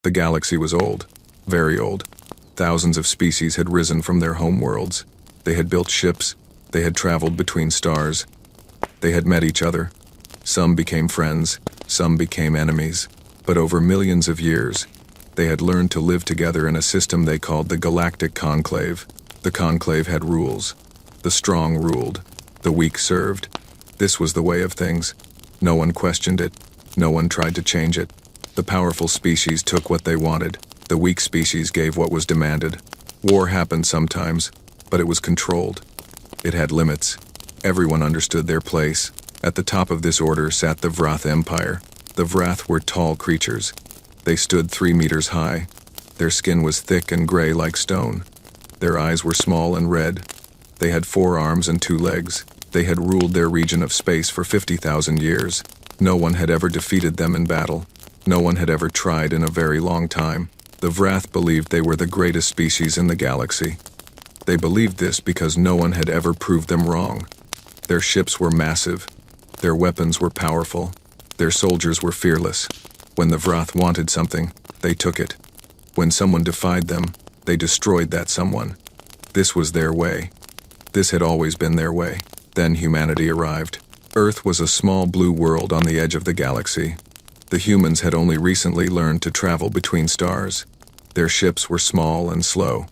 The galaxy was old, very old. Thousands of species had risen from their home worlds. They had built ships, they had traveled between stars. They had met each other. Some became friends, some became enemies. But over millions of years, they had learned to live together in a system they called the Galactic Conclave. The Conclave had rules. The strong ruled. The weak served. This was the way of things. No one questioned it. No one tried to change it. The powerful species took what they wanted. The weak species gave what was demanded. War happened sometimes, but it was controlled. It had limits. Everyone understood their place. At the top of this order sat the Vrath Empire. The Vrath were tall creatures. They stood 3 meters high. Their skin was thick and gray like stone. Their eyes were small and red. They had 4 arms and 2 legs. They had ruled their region of space for 50,000 years. No one had ever defeated them in battle. No one had ever tried in a very long time. The Vrath believed they were the greatest species in the galaxy. They believed this because no one had ever proved them wrong. Their ships were massive. Their weapons were powerful. Their soldiers were fearless. When the Vrath wanted something, they took it. When someone defied them, they destroyed that someone. This was their way. This had always been their way. Then humanity arrived. Earth was a small blue world on the edge of the galaxy. The humans had only recently learned to travel between stars. Their ships were small and slow.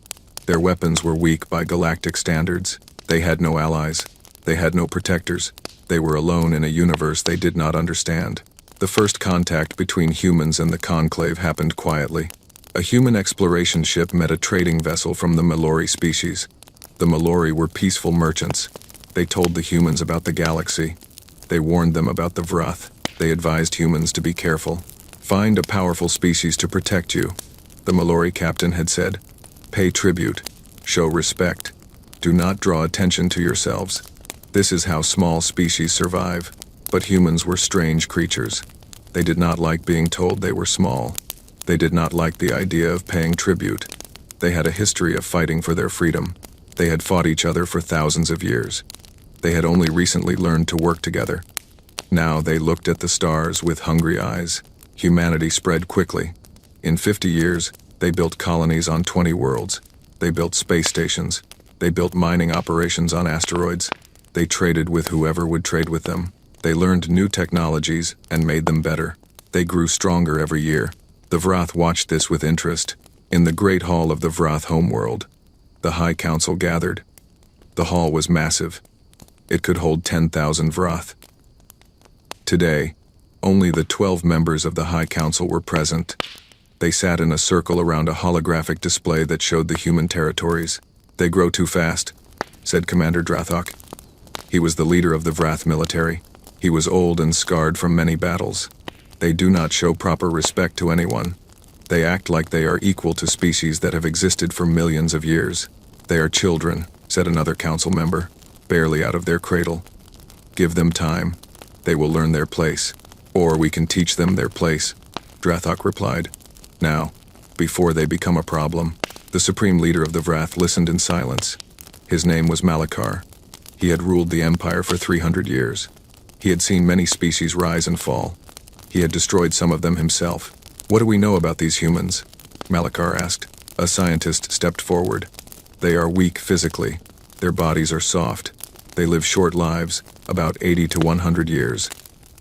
Their weapons were weak by galactic standards. They had no allies. They had no protectors. They were alone in a universe they did not understand. The first contact between humans and the Conclave happened quietly. A human exploration ship met a trading vessel from the Mallory species. The Mallory were peaceful merchants. They told the humans about the galaxy. They warned them about the Vrath. They advised humans to be careful. Find a powerful species to protect you, the Mallory captain had said. Pay tribute. Show respect. Do not draw attention to yourselves. This is how small species survive. But humans were strange creatures. They did not like being told they were small. They did not like the idea of paying tribute. They had a history of fighting for their freedom. They had fought each other for thousands of years. They had only recently learned to work together. Now they looked at the stars with hungry eyes. Humanity spread quickly. In 50 years, they built colonies on 20 worlds. They built space stations. They built mining operations on asteroids. They traded with whoever would trade with them. They learned new technologies and made them better. They grew stronger every year. The Vrath watched this with interest. In the great hall of the Vrath homeworld, the High Council gathered. The hall was massive. It could hold 10,000 Vrath. Today, only the 12 members of the High Council were present. They sat in a circle around a holographic display that showed the human territories. They grow too fast, said Commander Drathok. He was the leader of the Vrath military. He was old and scarred from many battles. They do not show proper respect to anyone. They act like they are equal to species that have existed for millions of years. They are children, said another council member, barely out of their cradle. Give them time. They will learn their place. Or we can teach them their place, Drathok replied. Now, before they become a problem. The supreme leader of the Vrath listened in silence. His name was Malachar. He had ruled the empire for 300 years. He had seen many species rise and fall. He had destroyed some of them himself. What do we know about these humans? Malachar asked. A scientist stepped forward. They are weak physically. Their bodies are soft. They live short lives, about 80 to 100 years.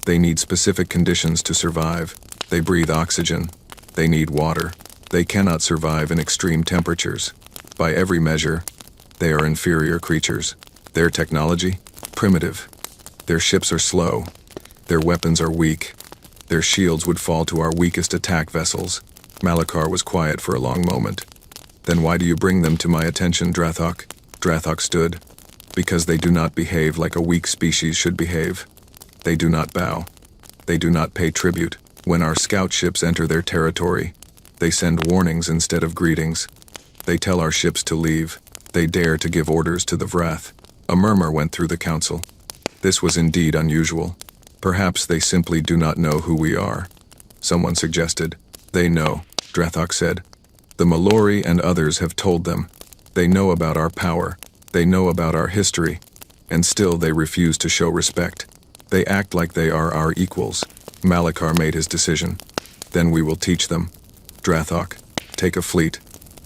They need specific conditions to survive. They breathe oxygen. They need water. They cannot survive in extreme temperatures. By every measure, they are inferior creatures. Their technology? Primitive. Their ships are slow. Their weapons are weak. Their shields would fall to our weakest attack vessels. Malachar was quiet for a long moment. Then why do you bring them to my attention, Drathok? Drathok stood. Because they do not behave like a weak species should behave. They do not bow. They do not pay tribute. When our scout ships enter their territory, they send warnings instead of greetings. They tell our ships to leave. They dare to give orders to the Vrath. A murmur went through the council. This was indeed unusual. Perhaps they simply do not know who we are. Someone suggested. They know, Drathok said. The Mallory and others have told them. They know about our power. They know about our history. And still they refuse to show respect. They act like they are our equals. Malachar made his decision. Then we will teach them. Drathok, take a fleet.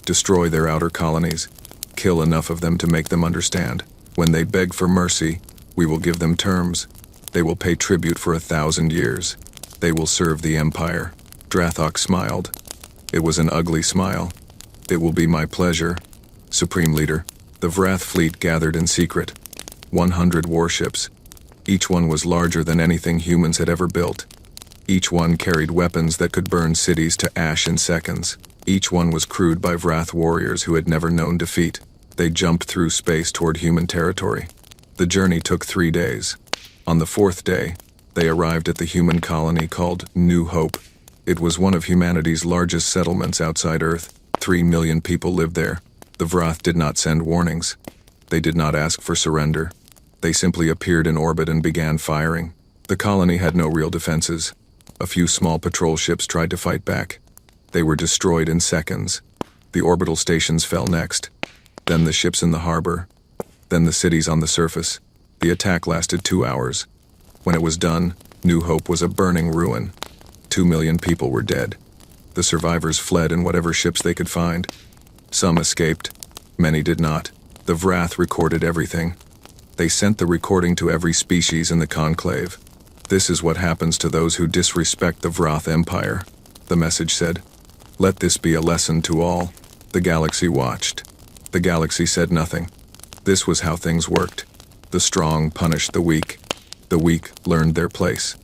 Destroy their outer colonies. Kill enough of them to make them understand. When they beg for mercy, we will give them terms. They will pay tribute for 1,000 years. They will serve the Empire. Drathok smiled. It was an ugly smile. It will be my pleasure. Supreme Leader, the Vrath fleet gathered in secret. 100 warships. Each one was larger than anything humans had ever built. Each one carried weapons that could burn cities to ash in seconds. Each one was crewed by Vrath warriors who had never known defeat. They jumped through space toward human territory. The journey took 3 days. On the 4th day, they arrived at the human colony called New Hope. It was one of humanity's largest settlements outside Earth. 3 million people lived there. The Vrath did not send warnings. They did not ask for surrender. They simply appeared in orbit and began firing. The colony had no real defenses. A few small patrol ships tried to fight back. They were destroyed in seconds. The orbital stations fell next. Then the ships in the harbor. Then the cities on the surface. The attack lasted 2 hours. When it was done, New Hope was a burning ruin. 2 million people were dead. The survivors fled in whatever ships they could find. Some escaped. Many did not. The Vrath recorded everything. They sent the recording to every species in the conclave. This is what happens to those who disrespect the Vrath Empire, the message said. Let this be a lesson to all. The galaxy watched. The galaxy said nothing. This was how things worked. The strong punished the weak. The weak learned their place.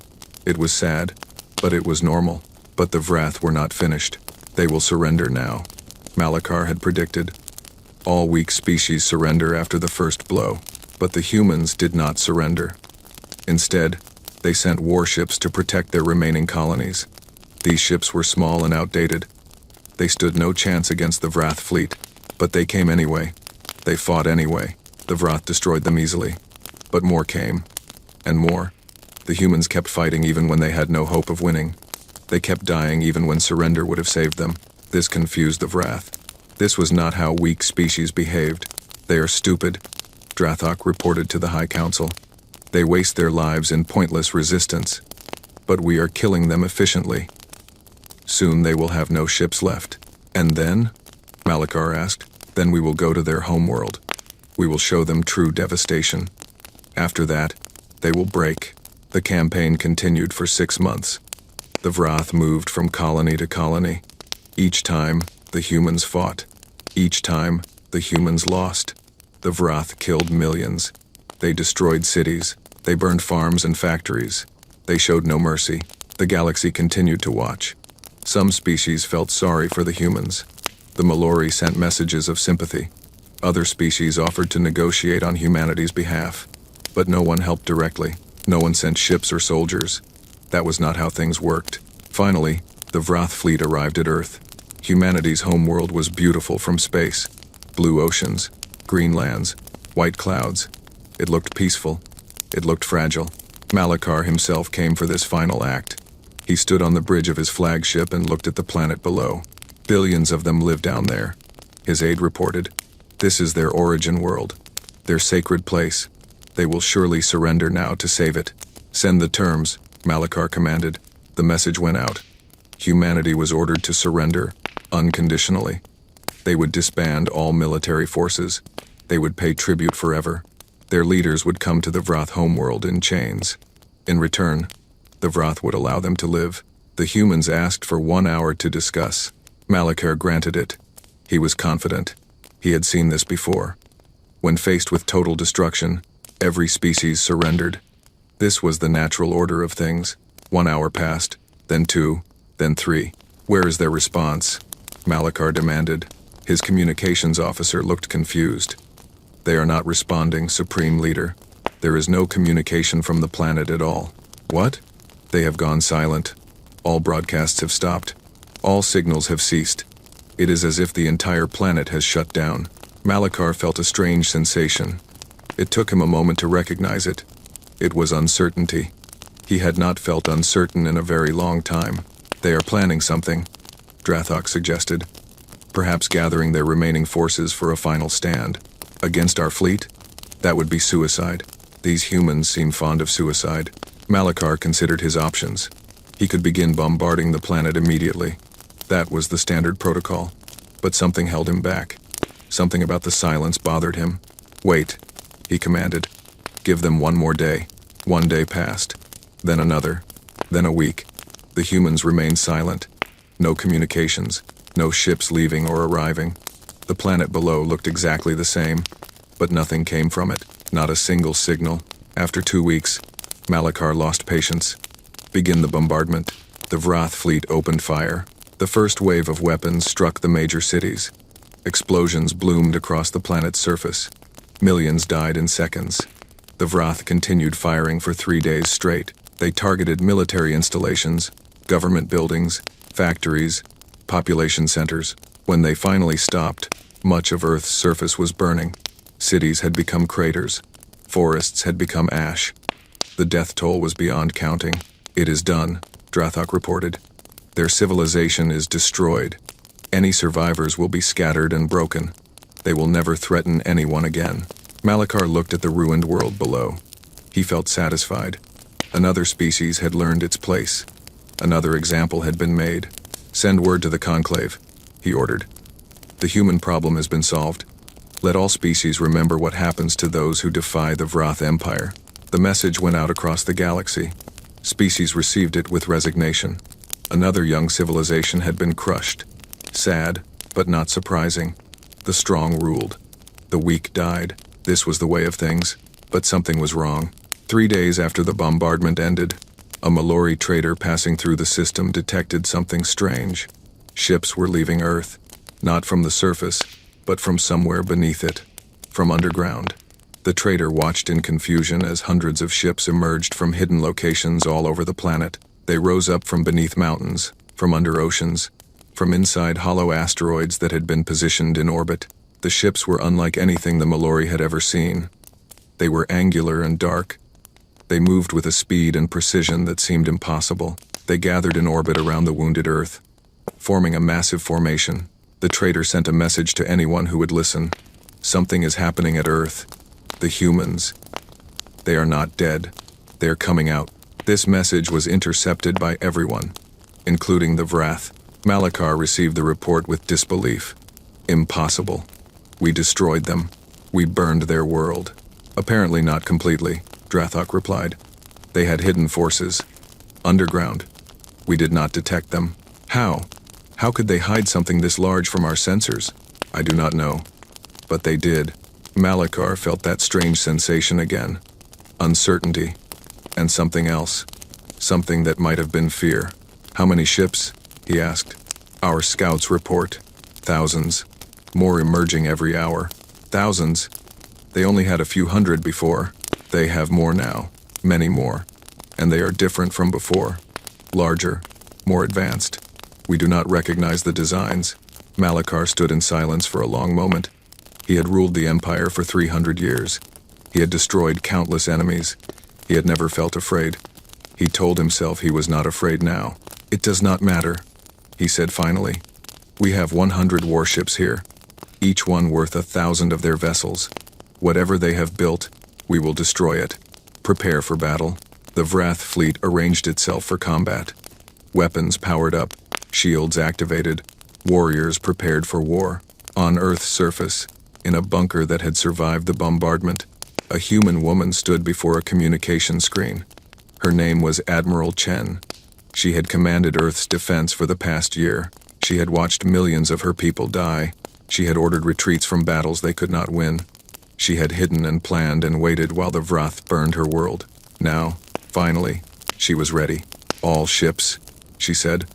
It was sad, but it was normal. But the Vrath were not finished. They will surrender now. Malachar had predicted. All weak species surrender after the first blow. But the humans did not surrender. Instead, they sent warships to protect their remaining colonies. These ships were small and outdated. They stood no chance against the Vrath fleet, but they came anyway. They fought anyway. The Vrath destroyed them easily. But more came. And more. The humans kept fighting even when they had no hope of winning. They kept dying even when surrender would have saved them. This confused the Vrath. This was not how weak species behaved. They are stupid, Drathok reported to the High Council. They waste their lives in pointless resistance. But we are killing them efficiently. Soon they will have no ships left. And then? Malachar asked. Then we will go to their homeworld. We will show them true devastation. After that, they will break. The campaign continued for 6 months. The Vrath moved from colony to colony. Each time, the humans fought. Each time, the humans lost. The Vrath killed millions. They destroyed cities. They burned farms and factories. They showed no mercy. The galaxy continued to watch. Some species felt sorry for the humans. The Malori sent messages of sympathy. Other species offered to negotiate on humanity's behalf. But no one helped directly. No one sent ships or soldiers. That was not how things worked. Finally, the Vrath fleet arrived at Earth. Humanity's homeworld was beautiful from space. Blue oceans, green lands, white clouds. It looked peaceful. It looked fragile. Malachar himself came for this final act. He stood on the bridge of his flagship and looked at the planet below. Billions of them live down there. His aide reported. This is their origin world. Their sacred place. They will surely surrender now to save it. Send the terms, Malachar commanded. The message went out. Humanity was ordered to surrender, unconditionally. They would disband all military forces. They would pay tribute forever. Their leaders would come to the Vrath homeworld in chains. In return, the Vrath would allow them to live. The humans asked for 1 hour to discuss. Malachar granted it. He was confident. He had seen this before. When faced with total destruction, every species surrendered. This was the natural order of things. 1 hour passed, then 2, then 3. Where is their response? Malachar demanded. His communications officer looked confused. They are not responding, Supreme Leader. There is no communication from the planet at all. What? They have gone silent. All broadcasts have stopped. All signals have ceased. It is as if the entire planet has shut down. Malachar felt a strange sensation. It took him a moment to recognize it. It was uncertainty. He had not felt uncertain in a very long time. They are planning something, Drathok suggested. Perhaps gathering their remaining forces for a final stand. Against our fleet? That would be suicide. These humans seem fond of suicide. Malachar considered his options. He could begin bombarding the planet immediately. That was the standard protocol. But something held him back. Something about the silence bothered him. "Wait," he commanded. "Give them one more day." 1 day passed. Then another. Then a week. The humans remained silent. No communications. No ships leaving or arriving. The planet below looked exactly the same, but nothing came from it. Not a single signal. After 2 weeks, Malachar lost patience. "Begin the bombardment." The Vrath fleet opened fire. The first wave of weapons struck the major cities. Explosions bloomed across the planet's surface. Millions died in seconds. The Vrath continued firing for 3 days straight. They targeted military installations, government buildings, factories, population centers. When they finally stopped, much of Earth's surface was burning. Cities had become craters. Forests had become ash. The death toll was beyond counting. "It is done," Drathok reported. "Their civilization is destroyed. Any survivors will be scattered and broken. They will never threaten anyone again." Malachar looked at the ruined world below. He felt satisfied. Another species had learned its place. Another example had been made. "Send word to the Conclave," he ordered. "The human problem has been solved. Let all species remember what happens to those who defy the Vrath Empire." The message went out across the galaxy. Species received it with resignation. Another young civilization had been crushed. Sad, but not surprising. The strong ruled. The weak died. This was the way of things, but something was wrong. 3 days after the bombardment ended, a Mallory trader passing through the system detected something strange. Ships were leaving Earth, not from the surface, but from somewhere beneath it, from underground. The trader watched in confusion as hundreds of ships emerged from hidden locations all over the planet. They rose up from beneath mountains, from under oceans, from inside hollow asteroids that had been positioned in orbit. The ships were unlike anything the Mallory had ever seen. They were angular and dark. They moved with a speed and precision that seemed impossible. They gathered in orbit around the wounded Earth, forming a massive formation. The trader sent a message to anyone who would listen. "Something is happening at Earth. The humans. They are not dead. They are coming out." This message was intercepted by everyone, including the Vrath. Malachar received the report with disbelief. "Impossible. We destroyed them. We burned their world." "Apparently not completely," Drathok replied. "They had hidden forces. Underground. We did not detect them." "How? How could they hide something this large from our sensors?" "I do not know. But they did." Malachar felt that strange sensation again. Uncertainty. And something else. Something that might have been fear. "How many ships?" he asked. "Our scouts report. Thousands. More emerging every hour." "Thousands? They only had a few hundred before." "They have more now. Many more. And they are different from before. Larger. More advanced. We do not recognize the designs." Malachar stood in silence for a long moment. He had ruled the Empire for 300 years. He had destroyed countless enemies. He had never felt afraid. He told himself he was not afraid now. "It does not matter," he said finally. "We have 100 warships here, each one worth 1,000 of their vessels. Whatever they have built, we will destroy it. Prepare for battle." The Vrath fleet arranged itself for combat. Weapons powered up, shields activated, warriors prepared for war. On Earth's surface, in a bunker that had survived the bombardment, a human woman stood before a communication screen. Her name was Admiral Chen. She had commanded Earth's defense for the past year. She had watched millions of her people die. She had ordered retreats from battles they could not win. She had hidden and planned and waited while the Vrath burned her world. Now, finally, she was ready. "All ships," she said,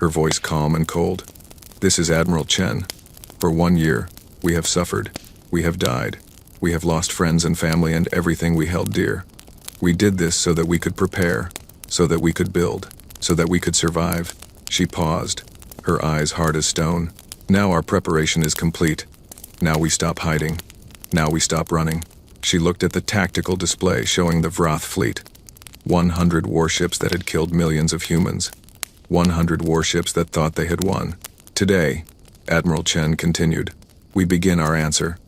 her voice calm and cold. "This is Admiral Chen. For 1 year, we have suffered. We have died. We have lost friends and family and everything we held dear. We did this so that we could prepare, so that we could build, so that we could survive." She paused, her eyes hard as stone. "Now our preparation is complete. Now we stop hiding. Now we stop running." She looked at the tactical display showing the Vrath fleet. 100 warships that had killed millions of humans. 100 warships that thought they had won. "Today," Admiral Chen continued, "we begin our answer.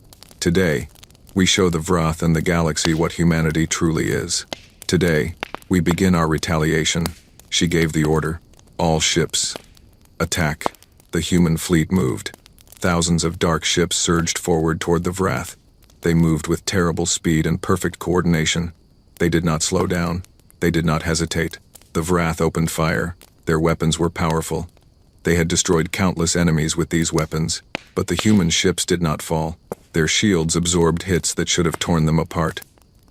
Today, we show the Vrath and the galaxy what humanity truly is. Today, we begin our retaliation." She gave the order. "All ships, attack." The human fleet moved. Thousands of dark ships surged forward toward the Vrath. They moved with terrible speed and perfect coordination. They did not slow down. They did not hesitate. The Vrath opened fire. Their weapons were powerful. They had destroyed countless enemies with these weapons, but the human ships did not fall. Their shields absorbed hits that should have torn them apart.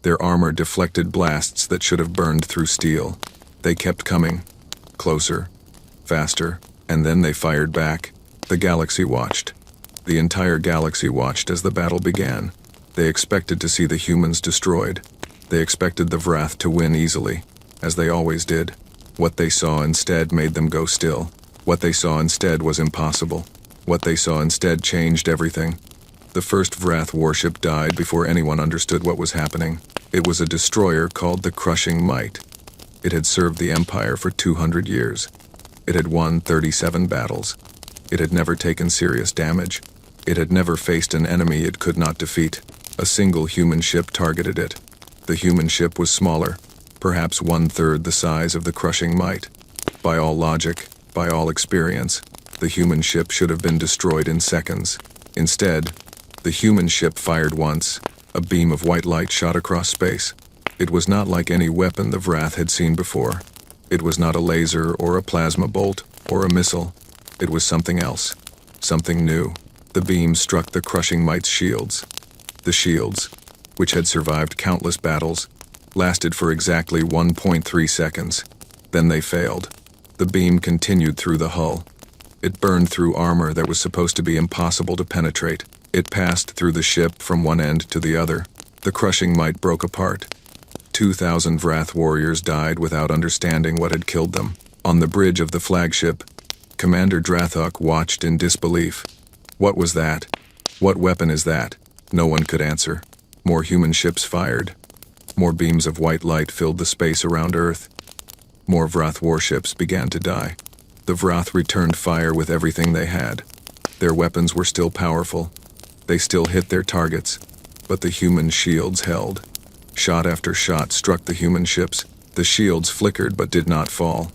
Their armor deflected blasts that should have burned through steel. They kept coming. Closer. Faster. And then they fired back. The galaxy watched. The entire galaxy watched as the battle began. They expected to see the humans destroyed. They expected the Vrath to win easily, as they always did. What they saw instead made them go still. What they saw instead was impossible. What they saw instead changed everything. The first Vrath warship died before anyone understood what was happening. It was a destroyer called the Crushing Might. It had served the Empire for 200 years. It had won 37 battles. It had never taken serious damage. It had never faced an enemy it could not defeat. A single human ship targeted it. The human ship was smaller, perhaps 1/3 the size of the Crushing Might. By all logic, by all experience, the human ship should have been destroyed in seconds. Instead, the human ship fired once. A beam of white light shot across space. It was not like any weapon the Vrath had seen before. It was not a laser or a plasma bolt or a missile. It was something else. Something new. The beam struck the Crushing Might's shields. The shields, which had survived countless battles, lasted for exactly 1.3 seconds. Then they failed. The beam continued through the hull. It burned through armor that was supposed to be impossible to penetrate. It passed through the ship from one end to the other. The Crushing Might broke apart. 2,000 Vrath warriors died without understanding what had killed them. On the bridge of the flagship, Commander Drathok watched in disbelief. What was that? What weapon is that? No one could answer. More human ships fired. More beams of white light filled the space around Earth. More Vrath warships began to die. The Vrath returned fire with everything they had. Their weapons were still powerful. They still hit their targets, but the human shields held. Shot after shot struck the human ships. The shields flickered but did not fall.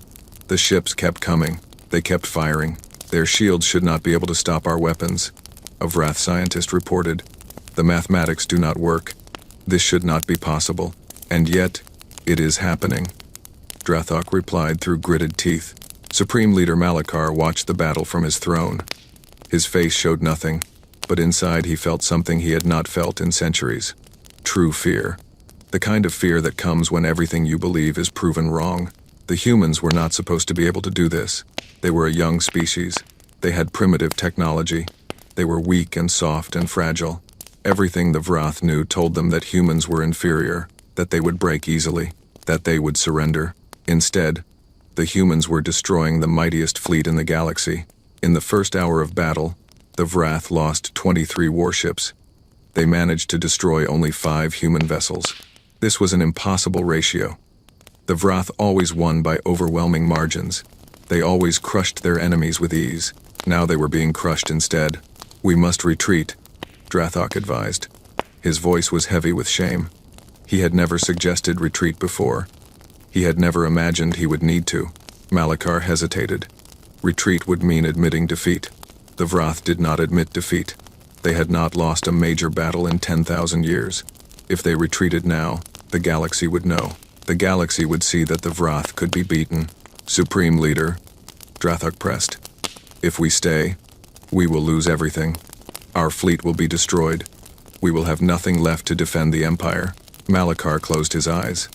The ships kept coming. They kept firing. Their shields should not be able to stop our weapons, a Vrath scientist reported. The mathematics do not work. This should not be possible. And yet, it is happening. Drathok replied through gritted teeth. Supreme Leader Malachar watched the battle from his throne. His face showed nothing, but inside he felt something he had not felt in centuries. True fear. The kind of fear that comes when everything you believe is proven wrong. The humans were not supposed to be able to do this. They were a young species. They had primitive technology. They were weak and soft and fragile. Everything the Vrath knew told them that humans were inferior, that they would break easily, that they would surrender. Instead, the humans were destroying the mightiest fleet in the galaxy. In the first hour of battle, the Vrath lost 23 warships. They managed to destroy only 5 human vessels. This was an impossible ratio. The Vrath always won by overwhelming margins. They always crushed their enemies with ease. Now they were being crushed instead. We must retreat, Drathok advised. His voice was heavy with shame. He had never suggested retreat before. He had never imagined he would need to. Malachar hesitated. Retreat would mean admitting defeat. The Vrath did not admit defeat. They had not lost a major battle in 10,000 years. If they retreated now, the galaxy would know. The galaxy would see that the Vrath could be beaten. Supreme Leader, Drathok pressed. If we stay, we will lose everything. Our fleet will be destroyed. We will have nothing left to defend the Empire. Malachar closed his eyes.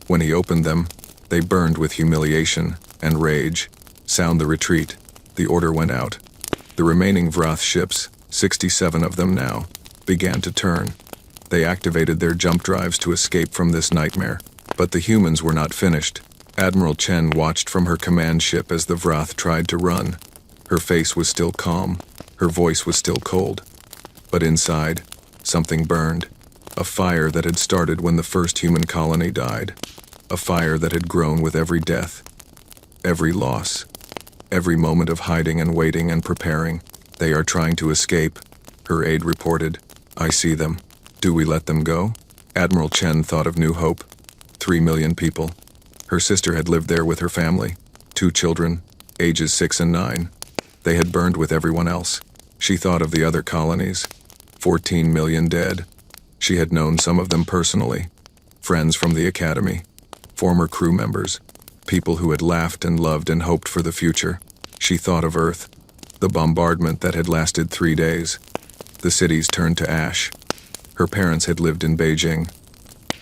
When he opened them, they burned with humiliation and rage. Sound the retreat. The order went out. The remaining Vrath ships, 67 of them now, began to turn. They activated their jump drives to escape from this nightmare. But the humans were not finished. Admiral Chen watched from her command ship as the Vrath tried to run. Her face was still calm. Her voice was still cold. But inside, something burned. A fire that had started when the first human colony died. A fire that had grown with every death. Every loss. Every moment of hiding and waiting and preparing. They are trying to escape, her aide reported. I see them. Do we let them go? Admiral Chen thought of New Hope. 3 million people. Her sister had lived there with her family. 2 children, ages 6 and 9. They had burned with everyone else. She thought of the other colonies. 14 million dead. She had known some of them personally. Friends from the academy. Former crew members. People who had laughed and loved and hoped for the future. She thought of Earth. The bombardment that had lasted 3 days. The cities turned to ash. Her parents had lived in Beijing.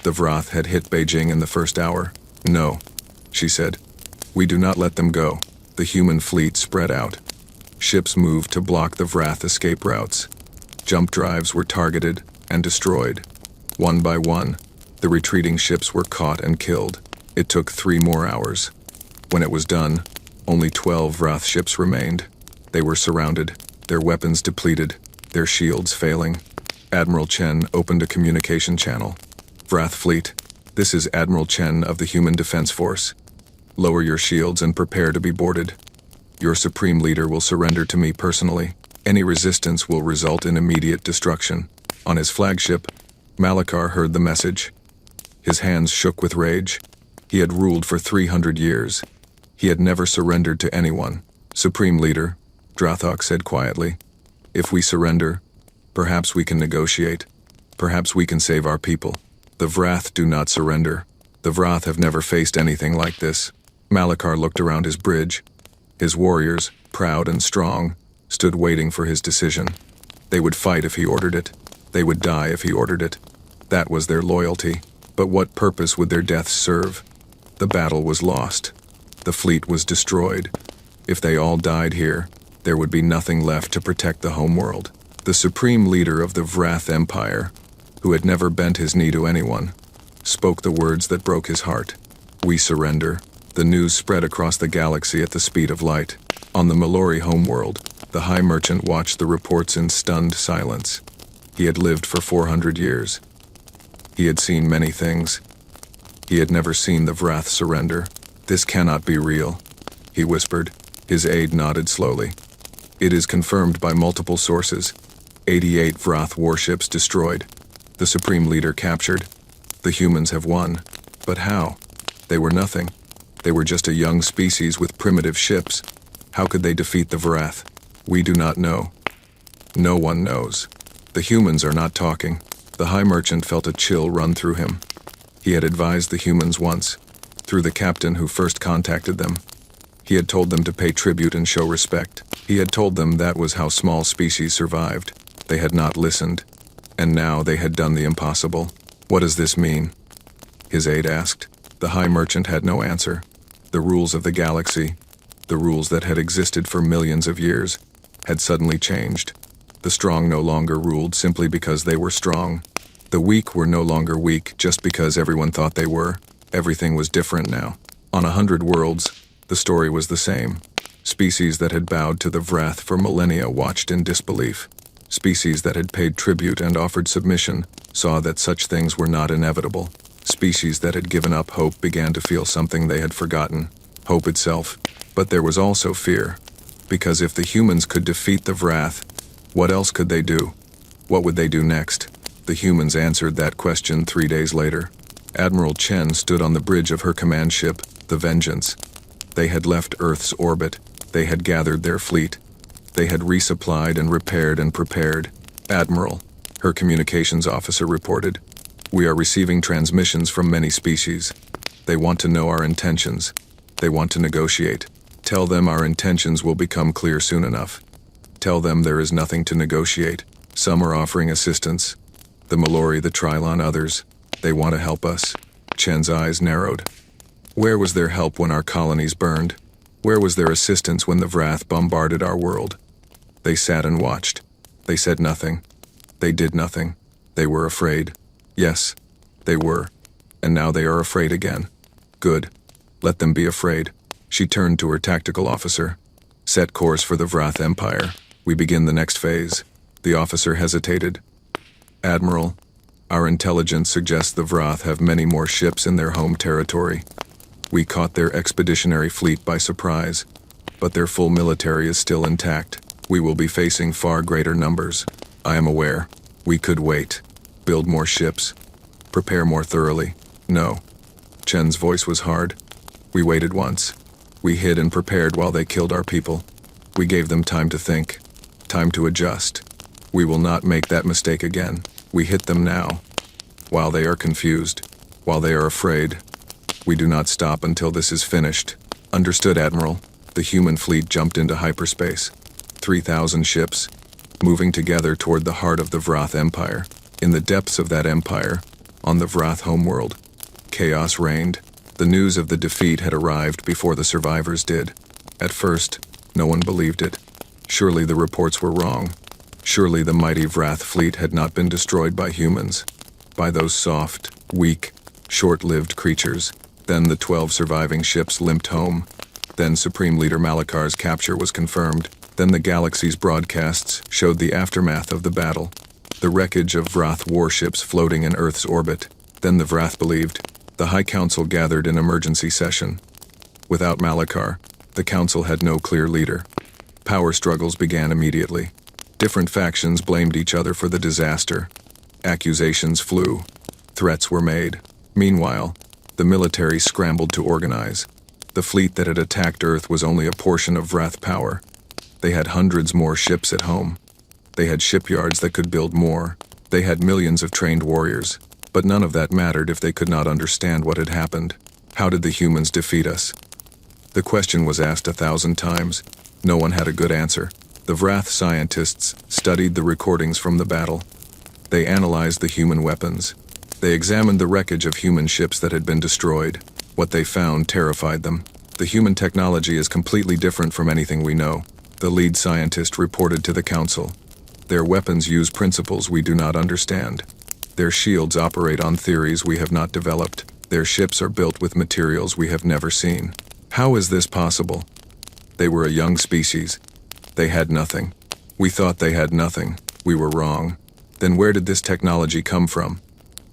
The Vrath had hit Beijing in the first hour. No, she said. We do not let them go. The human fleet spread out. Ships moved to block the Vrath escape routes. Jump drives were targeted and destroyed. One by one, the retreating ships were caught and killed. It took 3 more hours. When it was done, only 12 Vrath ships remained. They were surrounded, their weapons depleted, their shields failing. Admiral Chen opened a communication channel. Vrath Fleet, this is Admiral Chen of the Human Defense Force. Lower your shields and prepare to be boarded. Your supreme leader will surrender to me personally. Any resistance will result in immediate destruction. On his flagship, Malachar heard the message. His hands shook with rage. He had ruled for 300 years. He had never surrendered to anyone. Supreme Leader, Drathok said quietly, if we surrender, perhaps we can negotiate. Perhaps we can save our people. The Vrath do not surrender. The Vrath have never faced anything like this. Malachar looked around his bridge. His warriors, proud and strong, stood waiting for his decision. They would fight if he ordered it. They would die if he ordered it. That was their loyalty. But what purpose would their deaths serve? The battle was lost. The fleet was destroyed. If they all died here, there would be nothing left to protect the homeworld. The supreme leader of the Vrath Empire, who had never bent his knee to anyone, spoke the words that broke his heart. We surrender. The news spread across the galaxy at the speed of light. On the Mallory homeworld, the High Merchant watched the reports in stunned silence. He had lived for 400 years. He had seen many things. He had never seen the Vrath surrender. This cannot be real, he whispered. His aide nodded slowly. It is confirmed by multiple sources. 88 Vrath warships destroyed. The Supreme Leader captured. The humans have won. But how? They were nothing. They were just a young species with primitive ships. How could they defeat the Vrath? We do not know. No one knows. The humans are not talking. The High Merchant felt a chill run through him. He had advised the humans once, through the captain who first contacted them. He had told them to pay tribute and show respect. He had told them that was how small species survived. They had not listened. And now they had done the impossible. What does this mean? His aide asked. The High Merchant had no answer. The rules of the galaxy, the rules that had existed for millions of years, had suddenly changed. The strong no longer ruled simply because they were strong. The weak were no longer weak just because everyone thought they were. Everything was different now. On 100 worlds, the story was the same. Species that had bowed to the Vrath for millennia watched in disbelief. Species that had paid tribute and offered submission saw that such things were not inevitable. Species that had given up hope began to feel something they had forgotten, hope itself. But there was also fear, because if the humans could defeat the Vrath, what else could they do? What would they do next? The humans answered that question 3 days later. Admiral Chen stood on the bridge of her command ship, the Vengeance. They had left Earth's orbit. They had gathered their fleet. They had resupplied and repaired and prepared. Admiral, her communications officer reported, we are receiving transmissions from many species. They want to know our intentions. They want to negotiate. Tell them our intentions will become clear soon enough. Tell them there is nothing to negotiate. Some are offering assistance. The Mallory, the Trilon, others. They want to help us. Chen's eyes narrowed. Where was their help when our colonies burned? Where was their assistance when the Vrath bombarded our world? They sat and watched. They said nothing. They did nothing. They were afraid. Yes, they were. And now they are afraid again. Good. Let them be afraid. She turned to her tactical officer. Set course for the Vrath Empire. We begin the next phase. The officer hesitated. Admiral, our intelligence suggests the Vrath have many more ships in their home territory. We caught their expeditionary fleet by surprise, but their full military is still intact. We will be facing far greater numbers. I am aware. We could wait. Build more ships. Prepare more thoroughly. No. Chen's voice was hard. We waited once. We hid and prepared while they killed our people. We gave them time to think, time to adjust. We will not make that mistake again. We hit them now. While they are confused, while they are afraid, we do not stop until this is finished. Understood, Admiral. The human fleet jumped into hyperspace. 3,000 ships, moving together toward the heart of the Vrath Empire. In the depths of that empire, on the Vrath homeworld, chaos reigned. The news of the defeat had arrived before the survivors did. At first, no one believed it. Surely the reports were wrong. Surely the mighty Vrath fleet had not been destroyed by humans, by those soft, weak, short-lived creatures. Then the 12 surviving ships limped home. Then Supreme Leader Malakar's capture was confirmed. Then the galaxy's broadcasts showed the aftermath of the battle, the wreckage of Vrath warships floating in Earth's orbit. Then the Vrath believed. The High Council gathered in emergency session. Without Malakar, the Council had no clear leader. Power struggles began immediately. Different factions blamed each other for the disaster. Accusations flew. Threats were made. Meanwhile, the military scrambled to organize. The fleet that had attacked Earth was only a portion of Vrath power. They had hundreds more ships at home. They had shipyards that could build more. They had millions of trained warriors. But none of that mattered if they could not understand what had happened. How did the humans defeat us? The question was asked 1,000 times. No one had a good answer. The Vrath scientists studied the recordings from the battle. They analyzed the human weapons. They examined the wreckage of human ships that had been destroyed. What they found terrified them. The human technology is completely different from anything we know, the lead scientist reported to the Council. Their weapons use principles we do not understand. Their shields operate on theories we have not developed. Their ships are built with materials we have never seen. How is this possible? They were a young species. They had nothing. We thought they had nothing. We were wrong. Then where did this technology come from?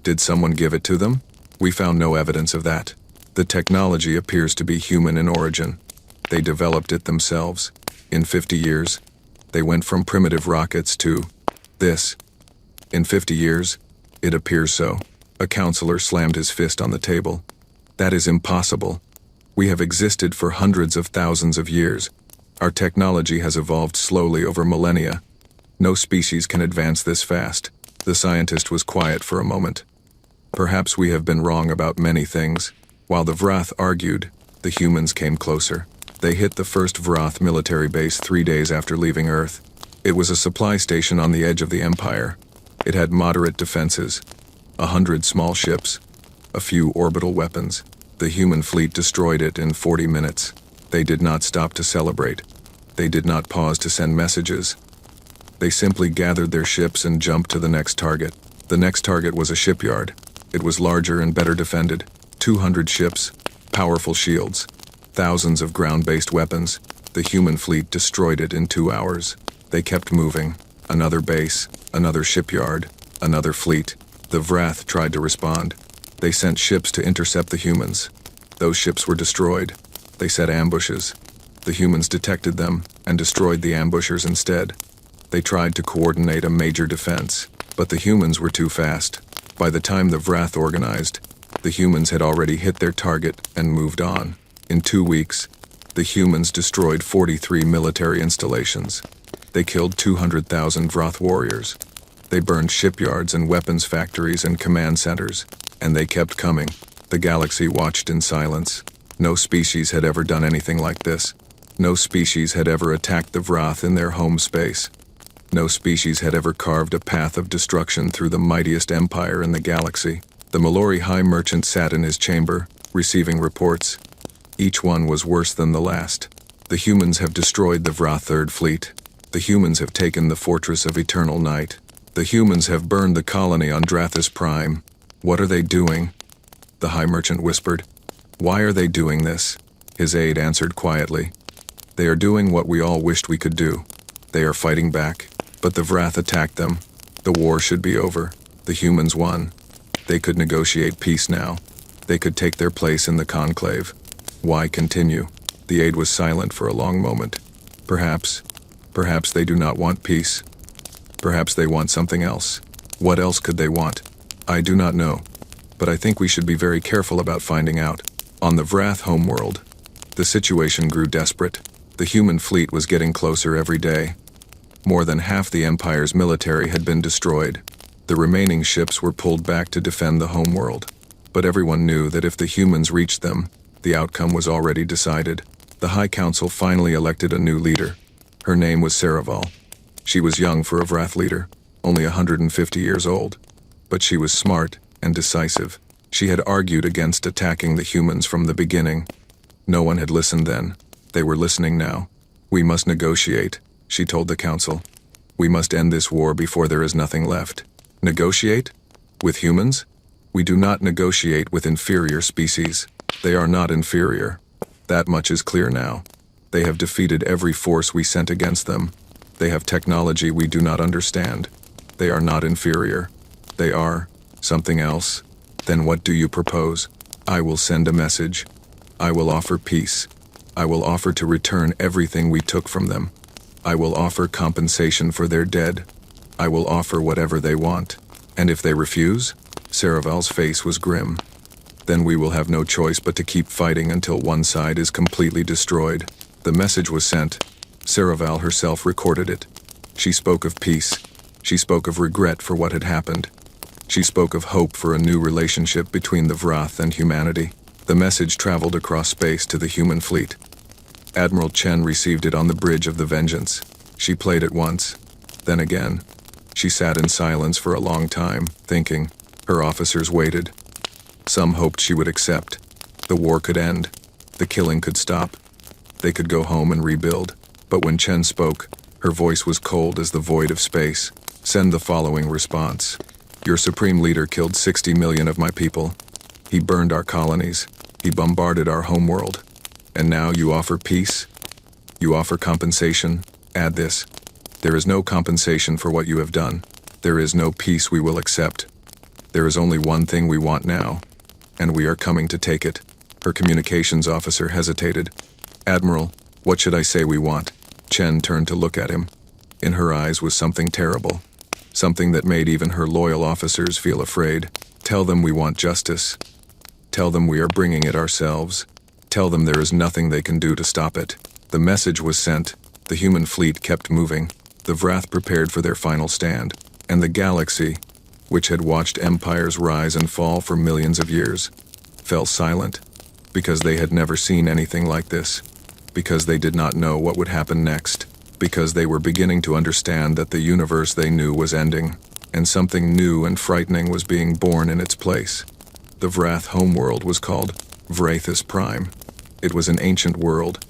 Did someone give it to them? We found no evidence of that. The technology appears to be human in origin. They developed it themselves. In 50 years, they went from primitive rockets to this. In 50 years, it appears so. A counselor slammed his fist on the table. That is impossible. We have existed for hundreds of thousands of years. Our technology has evolved slowly over millennia. No species can advance this fast. The scientist was quiet for a moment. Perhaps we have been wrong about many things. While the Vrath argued, the humans came closer. They hit the first Vrath military base 3 days after leaving Earth. It was a supply station on the edge of the Empire. It had moderate defenses, 100 small ships, a few orbital weapons. The human fleet destroyed it in 40 minutes. They did not stop to celebrate. They did not pause to send messages. They simply gathered their ships and jumped to the next target. The next target was a shipyard. It was larger and better defended. 200 ships, powerful shields, thousands of ground-based weapons. The human fleet destroyed it in 2 hours. They kept moving. Another base, another shipyard, another fleet. The Vrath tried to respond. They sent ships to intercept the humans. Those ships were destroyed. They set ambushes. The humans detected them and destroyed the ambushers instead. They tried to coordinate a major defense, but the humans were too fast. By the time the Vrath organized, the humans had already hit their target and moved on. In 2 weeks, the humans destroyed 43 military installations. They killed 200,000 Vrath warriors. They burned shipyards and weapons factories and command centers, and they kept coming. The galaxy watched in silence. No species had ever done anything like this. No species had ever attacked the Vrath in their home space. No species had ever carved a path of destruction through the mightiest empire in the galaxy. The Mallory High Merchant sat in his chamber, receiving reports. Each one was worse than the last. The humans have destroyed the Vrath Third Fleet. The humans have taken the Fortress of Eternal Night. The humans have burned the colony on Drathis Prime. What are they doing? The High Merchant whispered. Why are they doing this? His aide answered quietly. They are doing what we all wished we could do. They are fighting back, but the Vrath attacked them. The war should be over. The humans won. They could negotiate peace now. They could take their place in the conclave. Why continue? The aide was silent for a long moment. Perhaps they do not want peace. Perhaps they want something else. What else could they want? I do not know. But I think we should be very careful about finding out. On the Vrath homeworld, the situation grew desperate. The human fleet was getting closer every day. More than half the Empire's military had been destroyed. The remaining ships were pulled back to defend the homeworld. But everyone knew that if the humans reached them, the outcome was already decided. The High Council finally elected a new leader. Her name was Saraval. She was young for a Vrath leader, only 150 years old. But she was smart and decisive. She had argued against attacking the humans from the beginning. No one had listened then. They were listening now. "We must negotiate," she told the council. "We must end this war before there is nothing left." Negotiate? With humans? We do not negotiate with inferior species. They are not inferior. That much is clear now. They have defeated every force we sent against them. They have technology we do not understand. They are not inferior. They are something else. Then what do you propose? I will send a message. I will offer peace. I will offer to return everything we took from them. I will offer compensation for their dead. I will offer whatever they want. And if they refuse? Saraval's face was grim. Then we will have no choice but to keep fighting until one side is completely destroyed. The message was sent. Saraval herself recorded it. She spoke of peace. She spoke of regret for what had happened. She spoke of hope for a new relationship between the Vrath and humanity. The message traveled across space to the human fleet. Admiral Chen received it on the bridge of the Vengeance. She played it once, then again. She sat in silence for a long time, thinking. Her officers waited. Some hoped she would accept. The war could end. The killing could stop. They could go home and rebuild. But when Chen spoke, her voice was cold as the void of space. Send the following response. Your supreme leader killed 60 million of my people. He burned our colonies. He bombarded our homeworld. And now you offer peace? You offer compensation? Add this. There is no compensation for what you have done. There is no peace we will accept. There is only one thing we want now, and we are coming to take it. Her communications officer hesitated. Admiral, what should I say we want? Chen turned to look at him. In her eyes was something terrible. Something that made even her loyal officers feel afraid. Tell them we want justice. Tell them we are bringing it ourselves. Tell them there is nothing they can do to stop it. The message was sent. The human fleet kept moving. The Vrath prepared for their final stand. And the galaxy, which had watched empires rise and fall for millions of years, fell silent, because they had never seen anything like this, because they did not know what would happen next, because they were beginning to understand that the universe they knew was ending, and something new and frightening was being born in its place. The Vrath homeworld was called Vrathis Prime. It was an ancient world,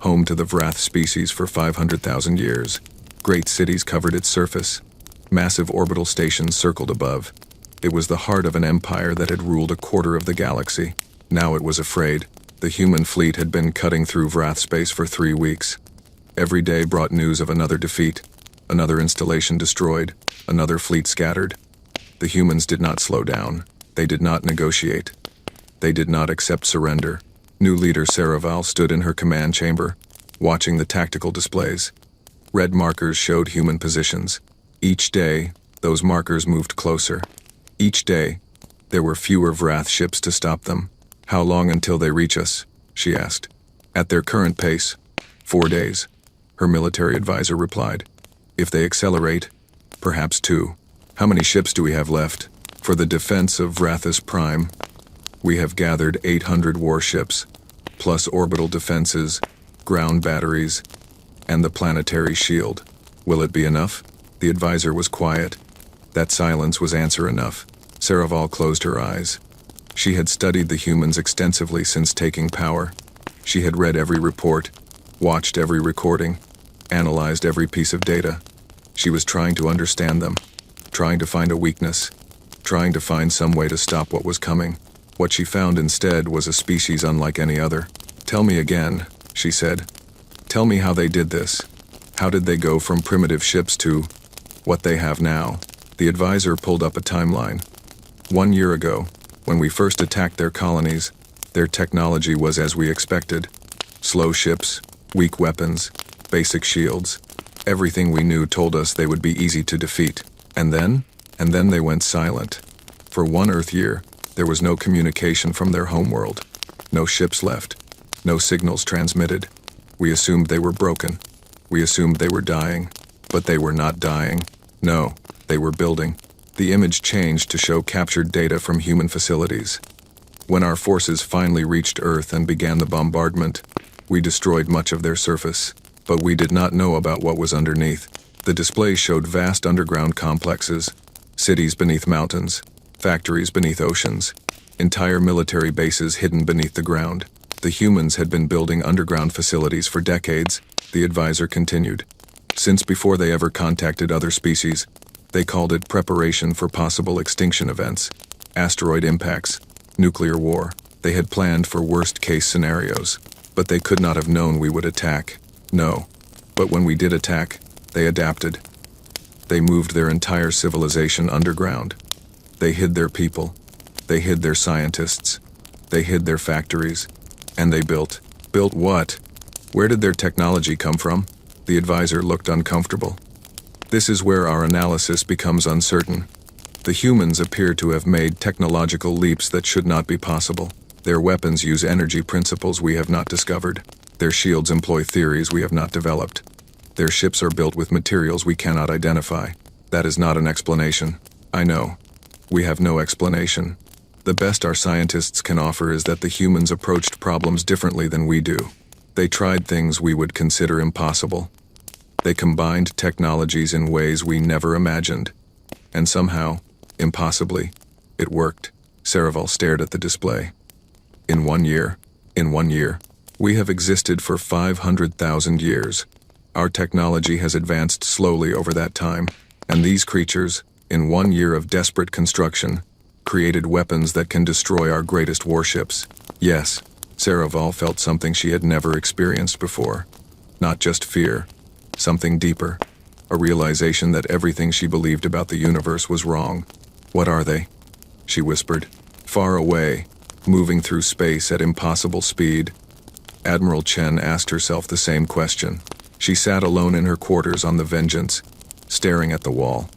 home to the Vrath species for 500,000 years. Great cities covered its surface. Massive orbital stations circled above. It was the heart of an empire that had ruled a quarter of the galaxy. Now it was afraid. The human fleet had been cutting through Vrath space for 3 weeks. Every day brought news of another defeat, another installation destroyed, another fleet scattered. The humans did not slow down. They did not negotiate. They did not accept surrender. New leader Saraval stood in her command chamber, watching the tactical displays. Red markers showed human positions. Each day, those markers moved closer. Each day, there were fewer Vrath ships to stop them. How long until they reach us? She asked. At their current pace, 4 days, her military advisor replied. If they accelerate, perhaps 2. How many ships do we have left? For the defense of Vrathis Prime, we have gathered 800 warships, plus orbital defenses, ground batteries, and the planetary shield. Will it be enough? The advisor was quiet. That silence was answer enough. Saraval closed her eyes. She had studied the humans extensively since taking power. She had read every report, watched every recording, analyzed every piece of data. She was trying to understand them, trying to find a weakness, trying to find some way to stop what was coming. What she found instead was a species unlike any other. Tell me again, she said. Tell me how they did this. How did they go from primitive ships to what they have now? The advisor pulled up a timeline. 1 year ago, when we first attacked their colonies, their technology was as we expected. Slow ships, weak weapons, basic shields. Everything we knew told us they would be easy to defeat. And then they went silent. For 1 Earth year, there was no communication from their homeworld. No ships left. No signals transmitted. We assumed they were broken. We assumed they were dying. But they were not dying. No, they were building. The image changed to show captured data from human facilities. When our forces finally reached Earth and began the bombardment, we destroyed much of their surface. But we did not know about what was underneath. The display showed vast underground complexes, cities beneath mountains, factories beneath oceans, entire military bases hidden beneath the ground. The humans had been building underground facilities for decades, the advisor continued. Since before they ever contacted other species, they called it preparation for possible extinction events, asteroid impacts, nuclear war. They had planned for worst-case scenarios, but they could not have known we would attack. No. But when we did attack, they adapted. They moved their entire civilization underground. They hid their people. They hid their scientists. They hid their factories. And they built. Built what? Where did their technology come from? The advisor looked uncomfortable. This is where our analysis becomes uncertain. The humans appear to have made technological leaps that should not be possible. Their weapons use energy principles we have not discovered. Their shields employ theories we have not developed. Their ships are built with materials we cannot identify. That is not an explanation. I know. We have no explanation. The best our scientists can offer is that the humans approached problems differently than we do. They tried things we would consider impossible. They combined technologies in ways we never imagined. And somehow, impossibly, it worked. Saraval stared at the display. In 1 year, we have existed for 500,000 years. Our technology has advanced slowly over that time, and these creatures, in 1 year of desperate construction, created weapons that can destroy our greatest warships. Yes, Saraval felt something she had never experienced before. Not just fear, something deeper. A realization that everything she believed about the universe was wrong. What are they? She whispered. Far away, moving through space at impossible speed. Admiral Chen asked herself the same question. She sat alone in her quarters on the Vengeance, staring at the wall.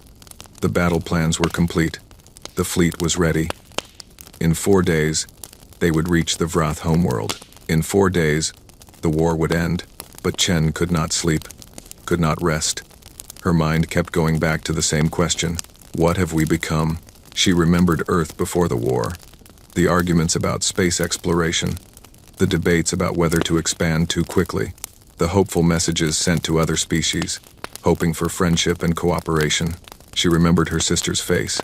The battle plans were complete. The fleet was ready. In 4 days, they would reach the Vrath homeworld. In 4 days, the war would end. But Chen could not sleep, could not rest. Her mind kept going back to the same question. What have we become? She remembered Earth before the war. The arguments about space exploration. The debates about whether to expand too quickly. The hopeful messages sent to other species, hoping for friendship and cooperation. She remembered her sister's face.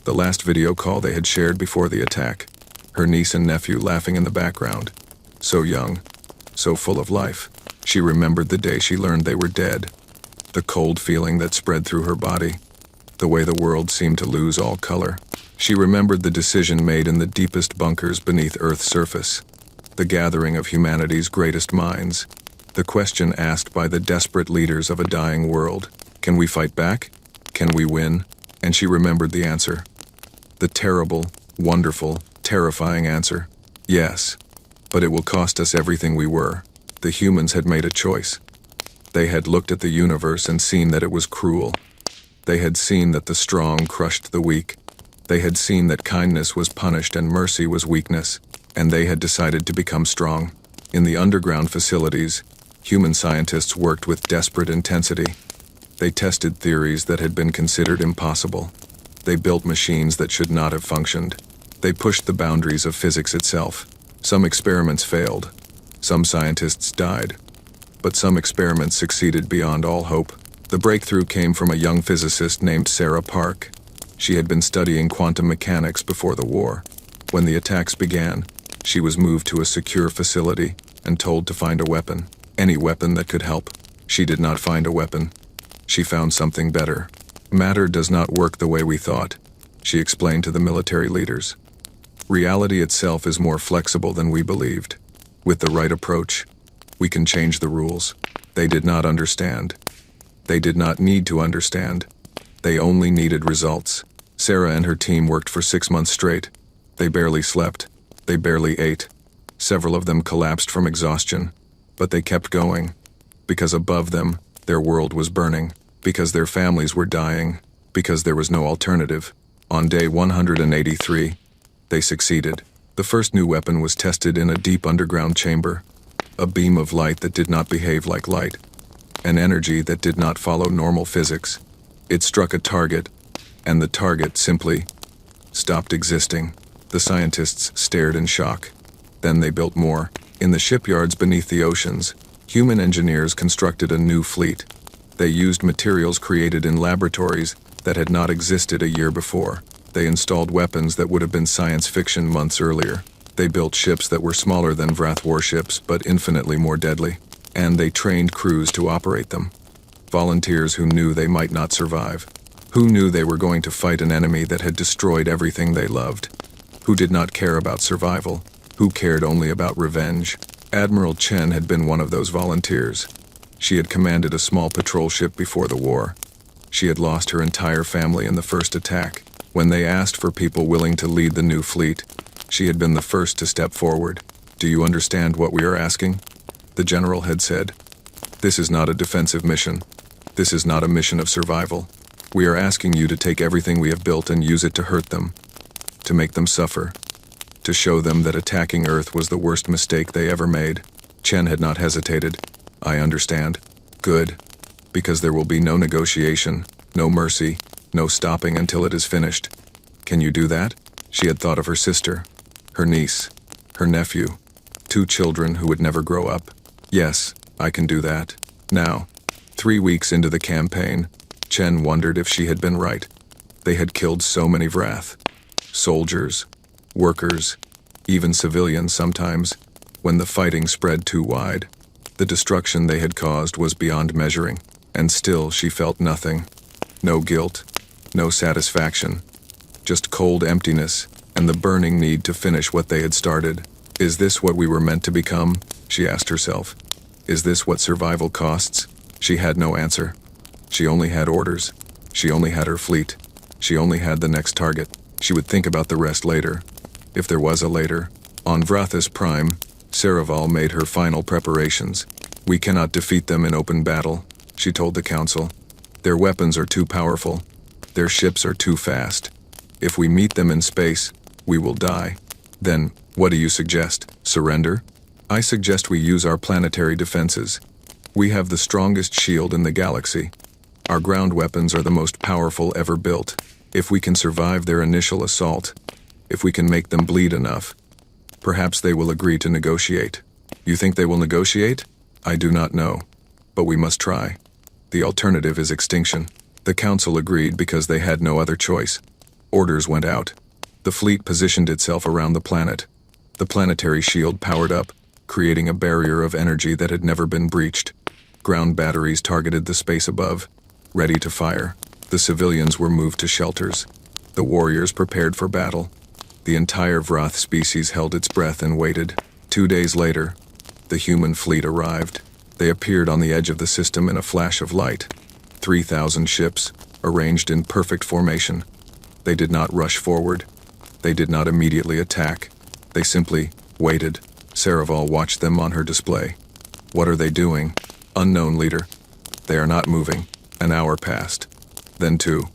The last video call they had shared before the attack. Her niece and nephew laughing in the background. So young, so full of life. She remembered the day she learned they were dead. The cold feeling that spread through her body. The way the world seemed to lose all color. She remembered the decision made in the deepest bunkers beneath Earth's surface. The gathering of humanity's greatest minds. The question asked by the desperate leaders of a dying world. Can we fight back? Can we win? And she remembered the answer. The terrible, wonderful, terrifying answer. Yes. But it will cost us everything we were. The humans had made a choice. They had looked at the universe and seen that it was cruel. They had seen that the strong crushed the weak. They had seen that kindness was punished and mercy was weakness. And they had decided to become strong. In the underground facilities, human scientists worked with desperate intensity. They tested theories that had been considered impossible. They built machines that should not have functioned. They pushed the boundaries of physics itself. Some experiments failed. Some scientists died. But some experiments succeeded beyond all hope. The breakthrough came from a young physicist named Sarah Park. She had been studying quantum mechanics before the war. When the attacks began, she was moved to a secure facility and told to find a weapon. Any weapon that could help. She did not find a weapon. She found something better. Matter does not work the way we thought, she explained to the military leaders. Reality itself is more flexible than we believed. With the right approach, we can change the rules. They did not understand. They did not need to understand. They only needed results. Sarah and her team worked for 6 months straight. They barely slept. They barely ate. Several of them collapsed from exhaustion. But they kept going. Because above them, their world was burning. Because their families were dying. Because there was no alternative. On day 183, they succeeded. The first new weapon was tested in a deep underground chamber. A beam of light that did not behave like light. An energy that did not follow normal physics. It struck a target, and the target simply stopped existing. The scientists stared in shock. Then they built more. In the shipyards beneath the oceans, human engineers constructed a new fleet. They used materials created in laboratories that had not existed a year before. They installed weapons that would have been science fiction months earlier. They built ships that were smaller than Vrath warships, but infinitely more deadly. And they trained crews to operate them. Volunteers who knew they might not survive. Who knew they were going to fight an enemy that had destroyed everything they loved. Who did not care about survival. Who cared only about revenge. Admiral Chen had been one of those volunteers. She had commanded a small patrol ship before the war. She had lost her entire family in the first attack. When they asked for people willing to lead the new fleet, she had been the first to step forward. "Do you understand what we are asking?" the general had said. "This is not a defensive mission. This is not a mission of survival. We are asking you to take everything we have built and use it to hurt them, to make them suffer, to show them that attacking Earth was the worst mistake they ever made." Chen had not hesitated. "I understand." "Good. Because there will be no negotiation, no mercy, no stopping until it is finished." "Can you do that?" She had thought of her sister, her niece, her nephew, 2 children who would never grow up. "Yes, I can do that." Now, 3 weeks into the campaign, Chen wondered if she had been right. They had killed so many Vrath. Soldiers, workers, even civilians sometimes, when the fighting spread too wide. The destruction they had caused was beyond measuring, and still she felt nothing. No guilt, no satisfaction, just cold emptiness and the burning need to finish what they had started. "Is this what we were meant to become?" she asked herself. "Is this what survival costs?" She had no answer. She only had orders. She only had her fleet. She only had the next target. She would think about the rest later, if there was a later. On Vrathis Prime, Saraval made her final preparations. "We cannot defeat them in open battle," she told the council. "Their weapons are too powerful. Their ships are too fast. If we meet them in space, we will die." "Then, what do you suggest? Surrender?" "I suggest we use our planetary defenses. We have the strongest shield in the galaxy. Our ground weapons are the most powerful ever built. If we can survive their initial assault, if we can make them bleed enough, perhaps they will agree to negotiate." "You think they will negotiate?" "I do not know. But we must try. The alternative is extinction." The council agreed because they had no other choice. Orders went out. The fleet positioned itself around the planet. The planetary shield powered up, creating a barrier of energy that had never been breached. Ground batteries targeted the space above, ready to fire. The civilians were moved to shelters. The warriors prepared for battle. The entire Vrath species held its breath and waited. 2 days later, the human fleet arrived. They appeared on the edge of the system in a flash of light. 3,000 ships, arranged in perfect formation. They did not rush forward. They did not immediately attack. They simply waited. Saraval watched them on her display. "What are they doing?" "Unknown, leader. They are not moving." An hour passed. Then 2.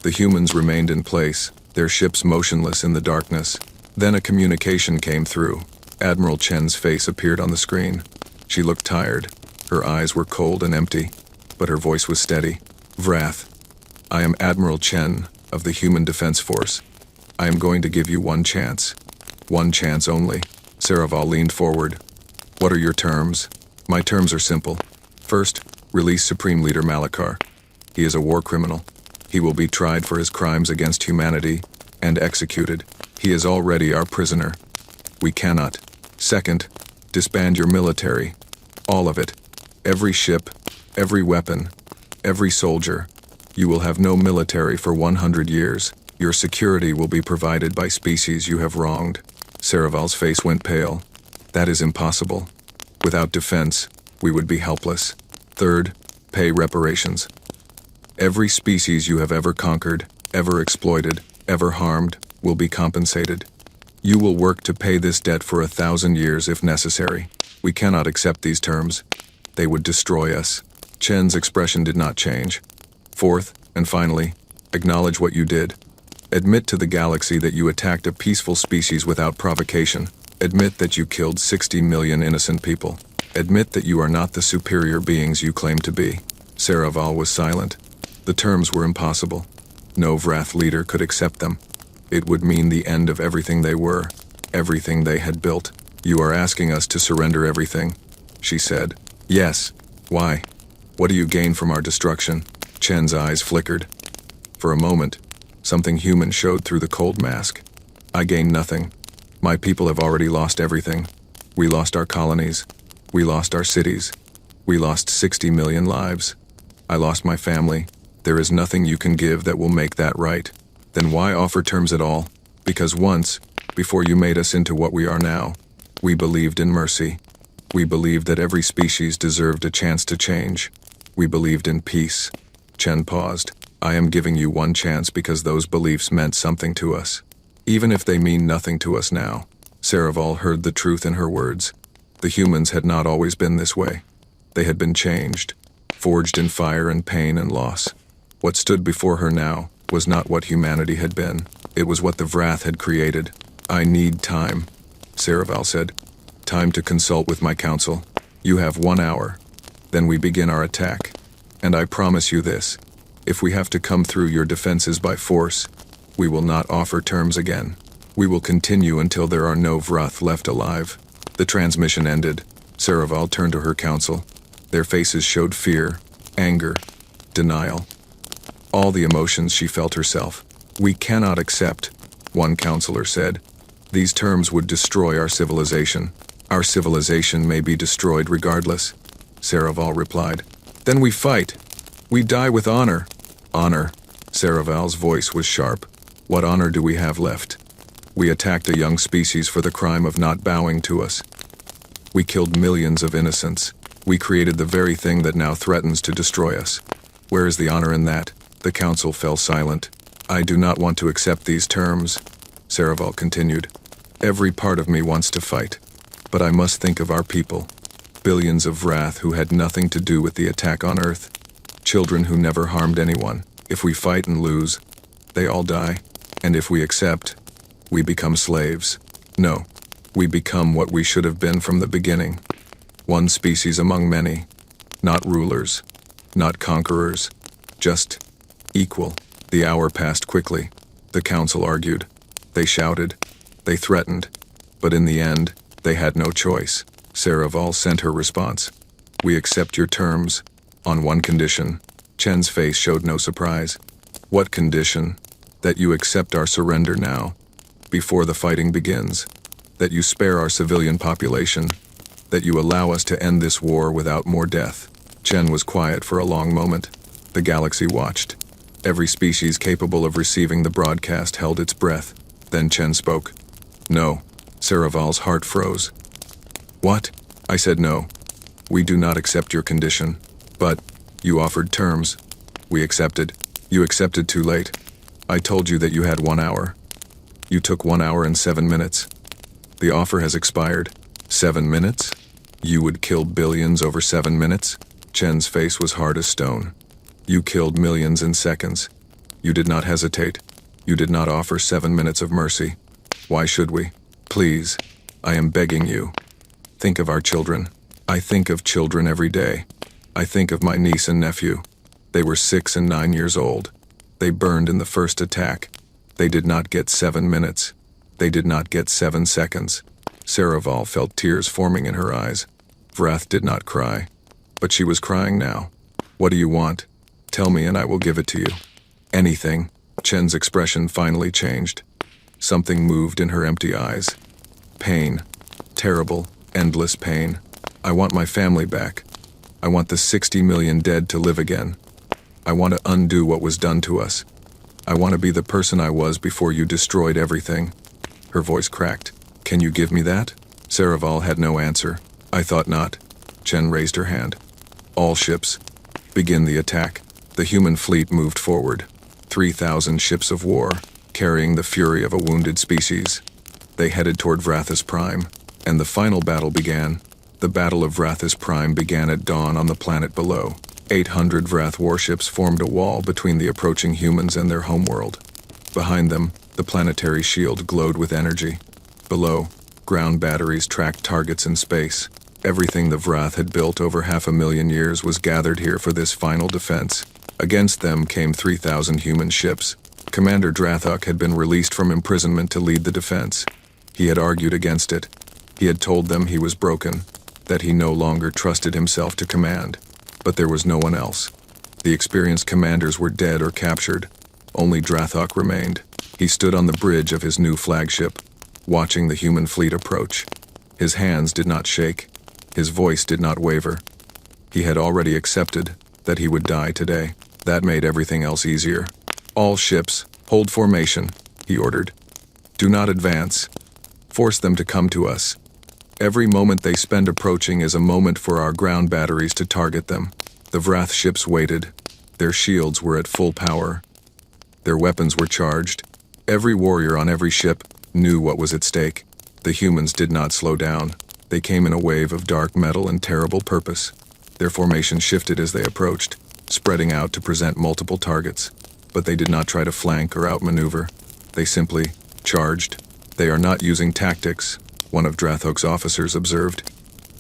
The humans remained in place, their ships motionless in the darkness. Then a communication came through. Admiral Chen's face appeared on the screen. She looked tired. Her eyes were cold and empty, but her voice was steady. "Vrath, I am Admiral Chen of the Human Defense Force. I am going to give you one chance. One chance only." Saraval leaned forward. "What are your terms?" "My terms are simple. First, release Supreme Leader Malachar. He is a war criminal. He will be tried for his crimes against humanity and executed. He is already our prisoner. We cannot. Second, disband your military. All of it. Every ship, every weapon, every soldier. You will have no military for 100 years. Your security will be provided by species you have wronged." Saraval's face went pale. "That is impossible. Without defense, we would be helpless. Third, pay reparations. Every species you have ever conquered, ever exploited, ever harmed, will be compensated. You will work to pay this debt for 1,000 years if necessary. We cannot accept these terms. They would destroy us." Chen's expression did not change. "Fourth, and finally, acknowledge what you did. Admit to the galaxy that you attacked a peaceful species without provocation. Admit that you killed 60 million innocent people. Admit that you are not the superior beings you claim to be. Saraval was silent. The terms were impossible. No Vrath leader could accept them. It would mean the end of everything they were, everything they had built. You are asking us to surrender everything, she said. Yes. Why? What do you gain from our destruction? Chen's eyes flickered. For a moment, something human showed through the cold mask. I gain nothing. My people have already lost everything. We lost our colonies. We lost our cities. We lost 60 million lives. I lost my family. There is nothing you can give that will make that right. Then why offer terms at all? Because once, before you made us into what we are now, we believed in mercy. We believed that every species deserved a chance to change. We believed in peace. Chen paused. I am giving you one chance because those beliefs meant something to us. Even if they mean nothing to us now. Saraval heard the truth in her words. The humans had not always been this way. They had been changed, forged in fire and pain and loss. What stood before her now was not what humanity had been. It was what the Vrath had created. I need time, Saraval said. Time to consult with my council. You have 1 hour. Then we begin our attack. And I promise you this. If we have to come through your defenses by force, we will not offer terms again. We will continue until there are no Vrath left alive. The transmission ended. Saraval turned to her council. Their faces showed fear, anger, denial. All the emotions she felt herself. We cannot accept, one counselor said. These terms would destroy our civilization. Our civilization may be destroyed regardless, Saraval replied. Then we fight. We die with honor. Honor. Saraval's voice was sharp. What honor do we have left? We attacked a young species for the crime of not bowing to us. We killed millions of innocents. We created the very thing that now threatens to destroy us. Where is the honor in that? The council fell silent. I do not want to accept these terms, Saraval continued. Every part of me wants to fight. But I must think of our people. Billions of Vrath who had nothing to do with the attack on Earth. Children who never harmed anyone. If we fight and lose, they all die. And if we accept, we become slaves. No, we become what we should have been from the beginning. One species among many. Not rulers, not conquerors, just equal. The hour passed quickly. The council argued. They shouted. They threatened. But in the end, they had no choice. Saraval sent her response. We accept your terms, on one condition. Chen's face showed no surprise. What condition? That you accept our surrender now, before the fighting begins. That you spare our civilian population. That you allow us to end this war without more death. Chen was quiet for a long moment. The galaxy watched. Every species capable of receiving the broadcast held its breath. Then Chen spoke. No. Saraval's heart froze. What? I said no. We do not accept your condition. But, you offered terms. We accepted. You accepted too late. I told you that you had 1 hour. You took 1 hour and 7 minutes. The offer has expired. 7 minutes? You would kill billions over 7 minutes? Chen's face was hard as stone. You killed millions in seconds. You did not hesitate. You did not offer 7 minutes of mercy. Why should we? Please, I am begging you. Think of our children. I think of children every day. I think of my niece and nephew. They were 6 and 9 years old. They burned in the first attack. They did not get 7 minutes. They did not get 7 seconds. Saraval felt tears forming in her eyes. Vrath did not cry. But she was crying now. What do you want? Tell me and I will give it to you. Anything. Chen's expression finally changed. Something moved in her empty eyes. Pain. Terrible, endless pain. I want my family back. I want the 60 million dead to live again. I want to undo what was done to us. I want to be the person I was before you destroyed everything. Her voice cracked. Can you give me that? Saraval had no answer. I thought not. Chen raised her hand. All ships. Begin the attack. The human fleet moved forward. 3,000 ships of war, carrying the fury of a wounded species. They headed toward Vrathis Prime, and the final battle began. The Battle of Vrathis Prime began at dawn on the planet below. 800 Vrath warships formed a wall between the approaching humans and their homeworld. Behind them, the planetary shield glowed with energy. Below, ground batteries tracked targets in space. Everything the Vrath had built over 500,000 years was gathered here for this final defense. Against them came 3,000 human ships. Commander Drathok had been released from imprisonment to lead the defense. He had argued against it. He had told them he was broken, that he no longer trusted himself to command. But there was no one else. The experienced commanders were dead or captured. Only Drathok remained. He stood on the bridge of his new flagship, watching the human fleet approach. His hands did not shake. His voice did not waver. He had already accepted that he would die today. That made everything else easier. All ships, hold formation, he ordered. Do not advance. Force them to come to us. Every moment they spend approaching is a moment for our ground batteries to target them. The Vrath ships waited. Their shields were at full power. Their weapons were charged. Every warrior on every ship knew what was at stake. The humans did not slow down. They came in a wave of dark metal and terrible purpose. Their formation shifted as they approached, spreading out to present multiple targets. But they did not try to flank or outmaneuver. They simply charged. They are not using tactics, one of Drathok's officers observed.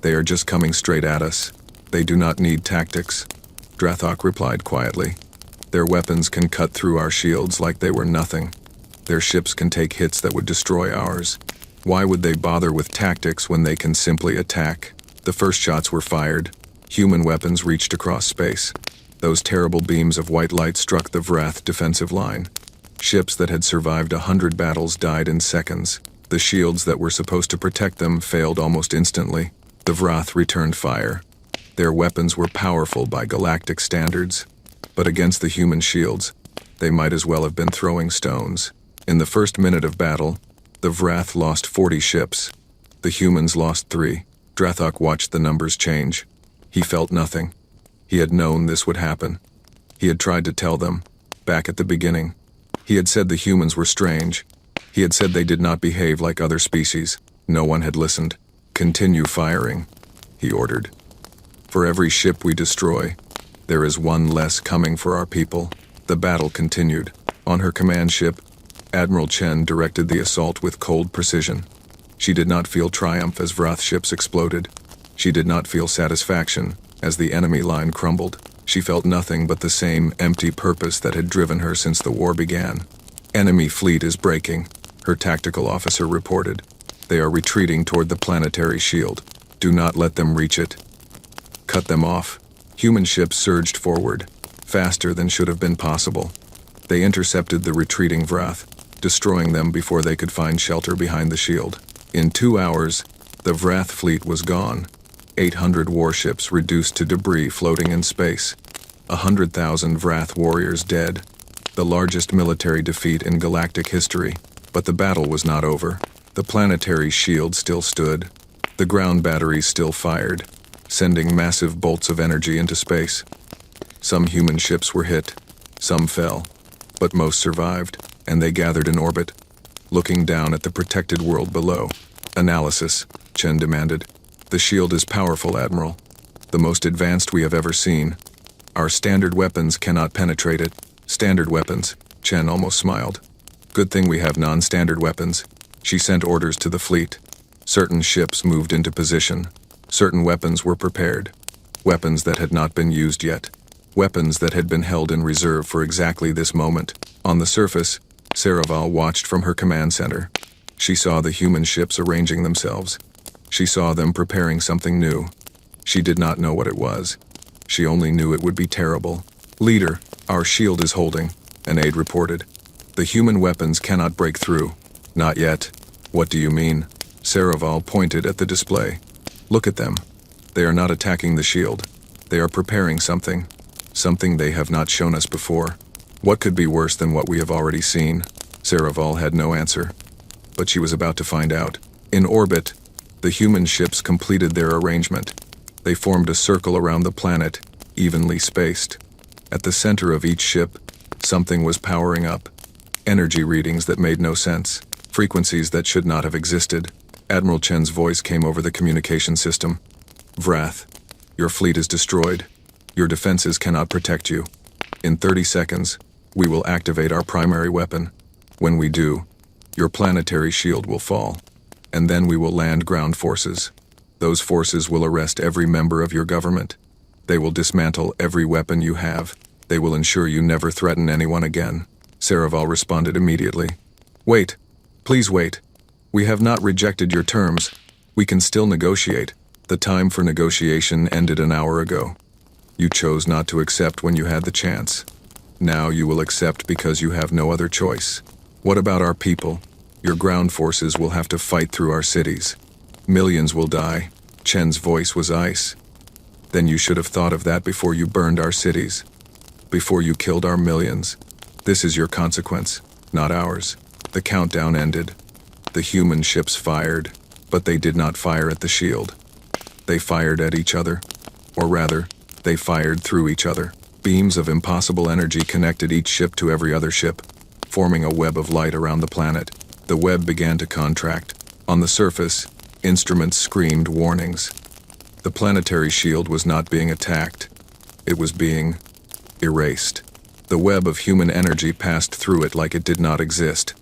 They are just coming straight at us. They do not need tactics, Drathok replied quietly. Their weapons can cut through our shields like they were nothing. Their ships can take hits that would destroy ours. Why would they bother with tactics when they can simply attack? The first shots were fired. Human weapons reached across space. Those terrible beams of white light struck the Vrath defensive line. Ships that had survived 100 battles died in seconds. The shields that were supposed to protect them failed almost instantly. The Vrath returned fire. Their weapons were powerful by galactic standards. But against the human shields, they might as well have been throwing stones. In the first minute of battle, the Vrath lost 40 ships. The humans lost 3. Drathok watched the numbers change. He felt nothing. He had known this would happen. He had tried to tell them, back at the beginning. He had said the humans were strange. He had said they did not behave like other species. No one had listened. Continue firing, he ordered. For every ship we destroy, there is one less coming for our people. The battle continued. On her command ship, Admiral Chen directed the assault with cold precision. She did not feel triumph as Vrath ships exploded. She did not feel satisfaction as the enemy line crumbled. She felt nothing but the same empty purpose that had driven her since the war began. Enemy fleet is breaking, her tactical officer reported. They are retreating toward the planetary shield. Do not let them reach it. Cut them off. Human ships surged forward, faster than should have been possible. They intercepted the retreating Vrath, destroying them before they could find shelter behind the shield. In 2 hours, the Vrath fleet was gone. 800 warships reduced to debris floating in space. 100,000 Vrath warriors dead. The largest military defeat in galactic history. But the battle was not over. The planetary shield still stood. The ground batteries still fired, sending massive bolts of energy into space. Some human ships were hit. Some fell. But most survived, and they gathered in orbit, looking down at the protected world below. Analysis, Chen demanded. The shield is powerful, Admiral. The most advanced we have ever seen. Our standard weapons cannot penetrate it. Standard weapons, Chen almost smiled. Good thing we have non-standard weapons. She sent orders to the fleet. Certain ships moved into position. Certain weapons were prepared. Weapons that had not been used yet. Weapons that had been held in reserve for exactly this moment. On the surface, Saraval watched from her command center. She saw the human ships arranging themselves. She saw them preparing something new. She did not know what it was. She only knew it would be terrible. Leader, our shield is holding, an aide reported. The human weapons cannot break through. Not yet. What do you mean? Saraval pointed at the display. Look at them. They are not attacking the shield. They are preparing something. Something they have not shown us before. What could be worse than what we have already seen? Saraval had no answer. But she was about to find out. In orbit, the human ships completed their arrangement. They formed a circle around the planet, evenly spaced. At the center of each ship, something was powering up. Energy readings that made no sense. Frequencies that should not have existed. Admiral Chen's voice came over the communication system. Vrath, your fleet is destroyed. Your defenses cannot protect you. In 30 seconds, we will activate our primary weapon. When we do, your planetary shield will fall. And then we will land ground forces. Those forces will arrest every member of your government. They will dismantle every weapon you have. They will ensure you never threaten anyone again. Saraval responded immediately. Wait. Please wait. We have not rejected your terms. We can still negotiate. The time for negotiation ended an hour ago. You chose not to accept when you had the chance. Now you will accept because you have no other choice. What about our people? Your ground forces will have to fight through our cities. Millions will die. Chen's voice was ice. Then you should have thought of that before you burned our cities. Before you killed our millions. This is your consequence, not ours. The countdown ended. The human ships fired, but they did not fire at the shield. They fired at each other. Or rather, they fired through each other. Beams of impossible energy connected each ship to every other ship, forming a web of light around the planet. The web began to contract. On the surface, instruments screamed warnings. The planetary shield was not being attacked. It was being erased. The web of human energy passed through it like it did not exist.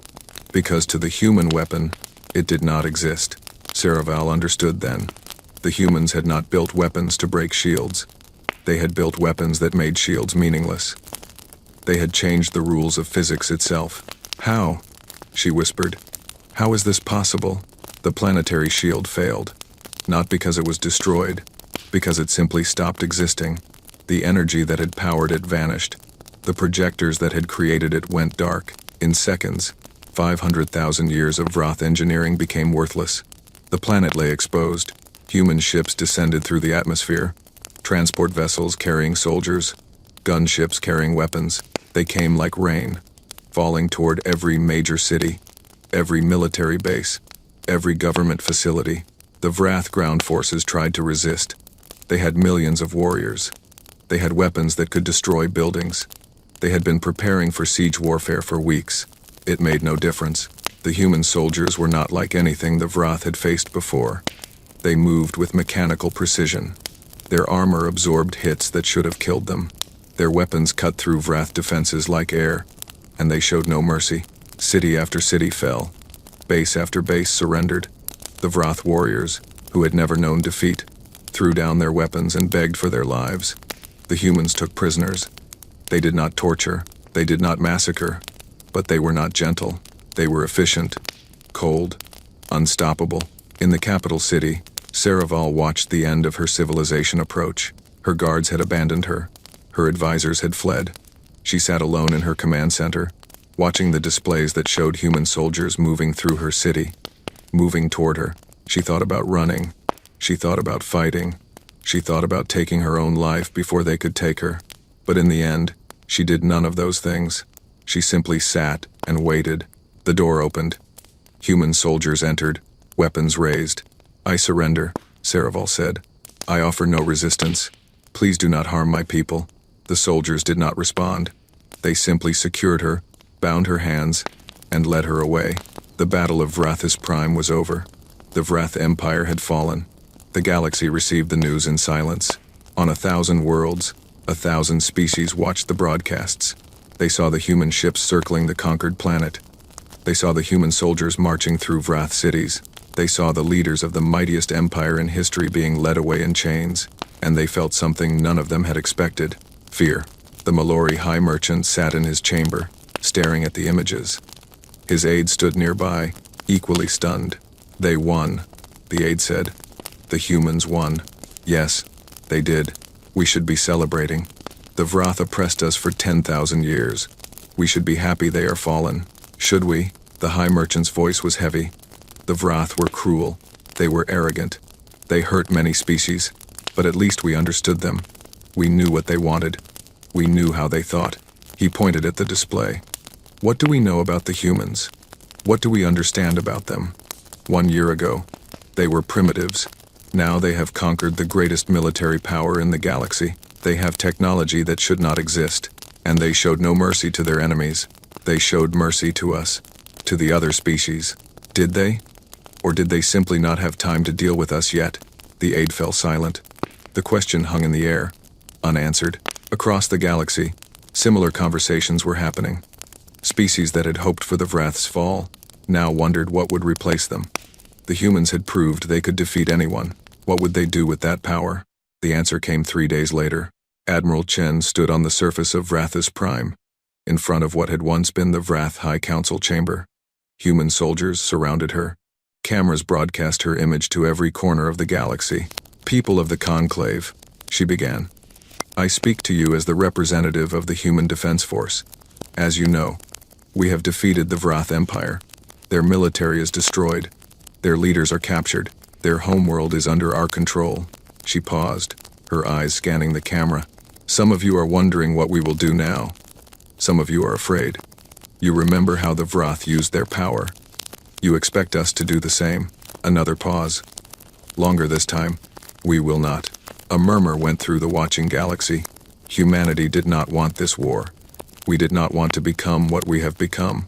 Because to the human weapon, it did not exist. Saraval understood then. The humans had not built weapons to break shields. They had built weapons that made shields meaningless. They had changed the rules of physics itself. How? She whispered. How is this possible? The planetary shield failed. Not because it was destroyed, because it simply stopped existing. The energy that had powered it vanished. The projectors that had created it went dark. In seconds, 500,000 years of Vroth engineering became worthless. The planet lay exposed. Human ships descended through the atmosphere. Transport vessels carrying soldiers. Gunships carrying weapons. They came like rain, falling toward every major city, every military base, every government facility. The Vrath ground forces tried to resist. They had millions of warriors. They had weapons that could destroy buildings. They had been preparing for siege warfare for weeks. It made no difference. The human soldiers were not like anything the Vrath had faced before. They moved with mechanical precision. Their armor absorbed hits that should have killed them. Their weapons cut through Vrath defenses like air, and they showed no mercy. City after city fell. Base after base surrendered. The Vrath warriors, who had never known defeat, threw down their weapons and begged for their lives. The humans took prisoners. They did not torture. They did not massacre. But they were not gentle. They were efficient, cold, unstoppable. In the capital city, Saraval watched the end of her civilization approach. Her guards had abandoned her. Her advisors had fled. She sat alone in her command center, watching the displays that showed human soldiers moving through her city, moving toward her. She thought about running. She thought about fighting. She thought about taking her own life before they could take her. But in the end, she did none of those things. She simply sat and waited. The door opened. Human soldiers entered, weapons raised. I surrender, Saraval said. I offer no resistance. Please do not harm my people. The soldiers did not respond. They simply secured her, bound her hands, and led her away. The Battle of Vrathis Prime was over. The Vrath Empire had fallen. The galaxy received the news in silence. On 1,000 worlds, 1,000 species watched the broadcasts. They saw the human ships circling the conquered planet. They saw the human soldiers marching through Vrath cities. They saw the leaders of the mightiest empire in history being led away in chains. And they felt something none of them had expected. Fear. The Mallory high merchant sat in his chamber, staring at the images. His aide stood nearby, equally stunned. They won, the aide said. The humans won. Yes, they did. We should be celebrating. The Vrath oppressed us for 10,000 years. We should be happy they are fallen. Should we? The high merchant's voice was heavy. The Vrath were cruel. They were arrogant. They hurt many species, but at least we understood them. We knew what they wanted. We knew how they thought. He pointed at the display. What do we know about the humans? What do we understand about them? 1 year ago, they were primitives. Now they have conquered the greatest military power in the galaxy. They have technology that should not exist, and they showed no mercy to their enemies. They showed mercy to us, to the other species. Did they? Or did they simply not have time to deal with us yet? The aide fell silent. The question hung in the air, unanswered. Across the galaxy, similar conversations were happening. Species that had hoped for the Vrath's fall now wondered what would replace them. The humans had proved they could defeat anyone. What would they do with that power? The answer came 3 days later. Admiral Chen stood on the surface of Vrathis Prime, in front of what had once been the Vrath High Council chamber. Human soldiers surrounded her. Cameras broadcast her image to every corner of the galaxy. People of the Conclave, she began. I speak to you as the representative of the Human Defense Force. As you know, we have defeated the Vrath Empire. Their military is destroyed. Their leaders are captured. Their homeworld is under our control. She paused, her eyes scanning the camera. Some of you are wondering what we will do now. Some of you are afraid. You remember how the Vrath used their power. You expect us to do the same. Another pause. Longer this time. We will not. A murmur went through the watching galaxy. Humanity did not want this war. We did not want to become what we have become.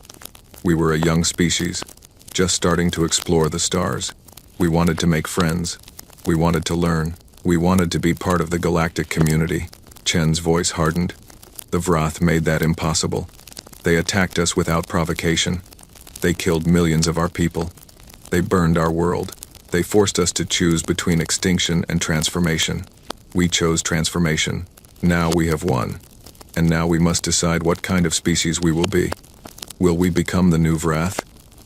We were a young species, just starting to explore the stars. We wanted to make friends. We wanted to learn. We wanted to be part of the galactic community. Chen's voice hardened. The Vrath made that impossible. They attacked us without provocation. They killed millions of our people. They burned our world. They forced us to choose between extinction and transformation. We chose transformation. Now we have won. And now we must decide what kind of species we will be. Will we become the new Vrath?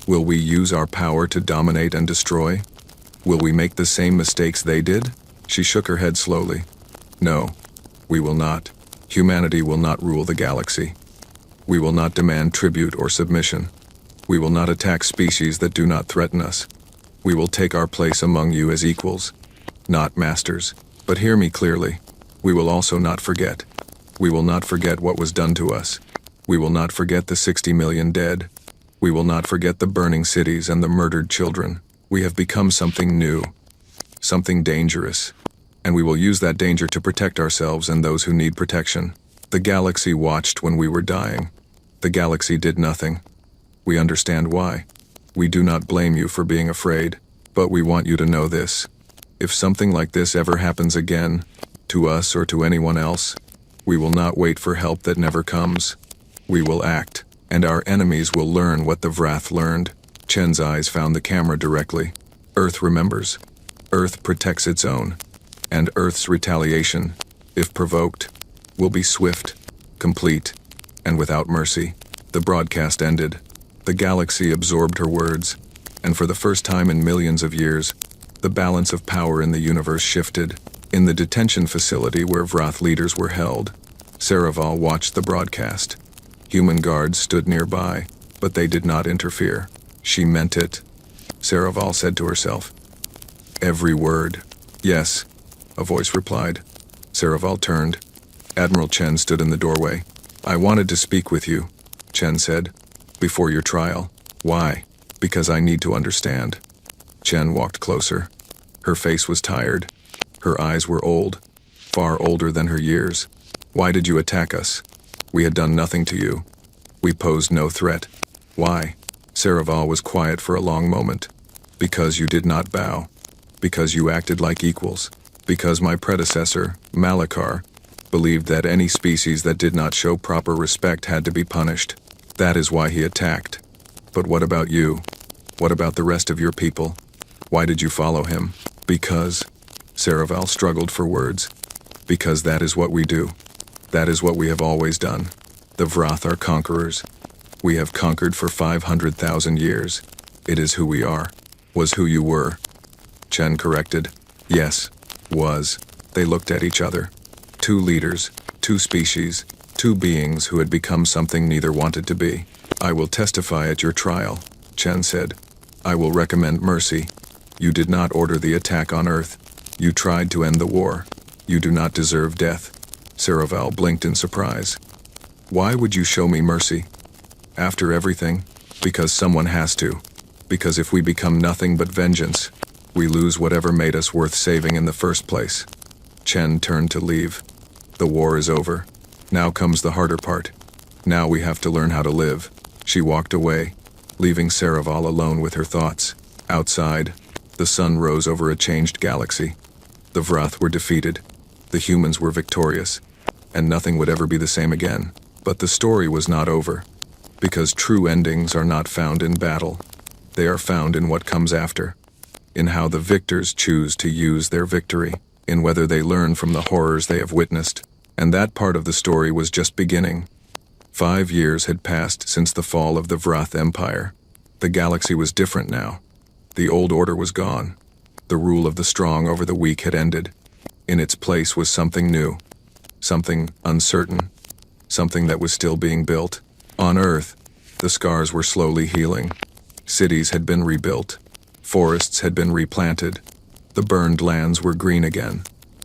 Will we use our power to dominate and destroy? Will we make the same mistakes they did? She shook her head slowly. No, we will not. Humanity will not rule the galaxy. We will not demand tribute or submission. We will not attack species that do not threaten us. We will take our place among you as equals, not masters. But hear me clearly. We will also not forget. We will not forget what was done to us. We will not forget the 60 million dead. We will not forget the burning cities and the murdered children. We have become something new, something dangerous, and we will use that danger to protect ourselves and those who need protection. The galaxy watched when we were dying. The galaxy did nothing. We understand why. We do not blame you for being afraid, but we want you to know this. If something like this ever happens again, to us or to anyone else, we will not wait for help that never comes. We will act, and our enemies will learn what the Vrath learned. Chen's eyes found the camera directly. Earth remembers. Earth protects its own. And Earth's retaliation, if provoked, will be swift, complete, and without mercy. The broadcast ended. The galaxy absorbed her words, and for the first time in millions of years, the balance of power in the universe shifted. In the detention facility where Vrath leaders were held, Saraval watched the broadcast. Human guards stood nearby, but they did not interfere. She meant it, Saraval said to herself. Every word. Yes, a voice replied. Saraval turned. Admiral Chen stood in the doorway. I wanted to speak with you, Chen said, before your trial. Why? Because I need to understand. Chen walked closer. Her face was tired. Her eyes were old, far older than her years. Why did you attack us? We had done nothing to you. We posed no threat. Why? Saraval was quiet for a long moment. Because you did not bow. Because you acted like equals. Because my predecessor, Malachar, believed that any species that did not show proper respect had to be punished. That is why he attacked. But what about you? What about the rest of your people? Why did you follow him? Because... Saraval struggled for words. Because that is what we do. That is what we have always done. The Vrath are conquerors. We have conquered for 500,000 years. It is who we are. Was who you were. Chen corrected. Yes, was. They looked at each other. Two leaders, two species, two beings who had become something neither wanted to be. I will testify at your trial, Chen said. I will recommend mercy. You did not order the attack on Earth. You tried to end the war. You do not deserve death. Saraval blinked in surprise. Why would you show me mercy? After everything? Because someone has to. Because if we become nothing but vengeance, we lose whatever made us worth saving in the first place. Chen turned to leave. The war is over. Now comes the harder part. Now we have to learn how to live. She walked away, leaving Saraval alone with her thoughts. Outside, the sun rose over a changed galaxy. The Vrath were defeated. The humans were victorious. And nothing would ever be the same again. But the story was not over. Because true endings are not found in battle. They are found in what comes after. in how the victors choose to use their victory, in whether they learn from the horrors they have witnessed. And that part of the story was just beginning. 5 years had passed since the fall of the Vrath Empire. The galaxy was different now. The old order was gone. The rule of the strong over the weak had ended. In its place was something new, something uncertain, something that was still being built. On Earth, the scars were slowly healing. Cities had been rebuilt. Forests had been replanted. The burned lands were green again.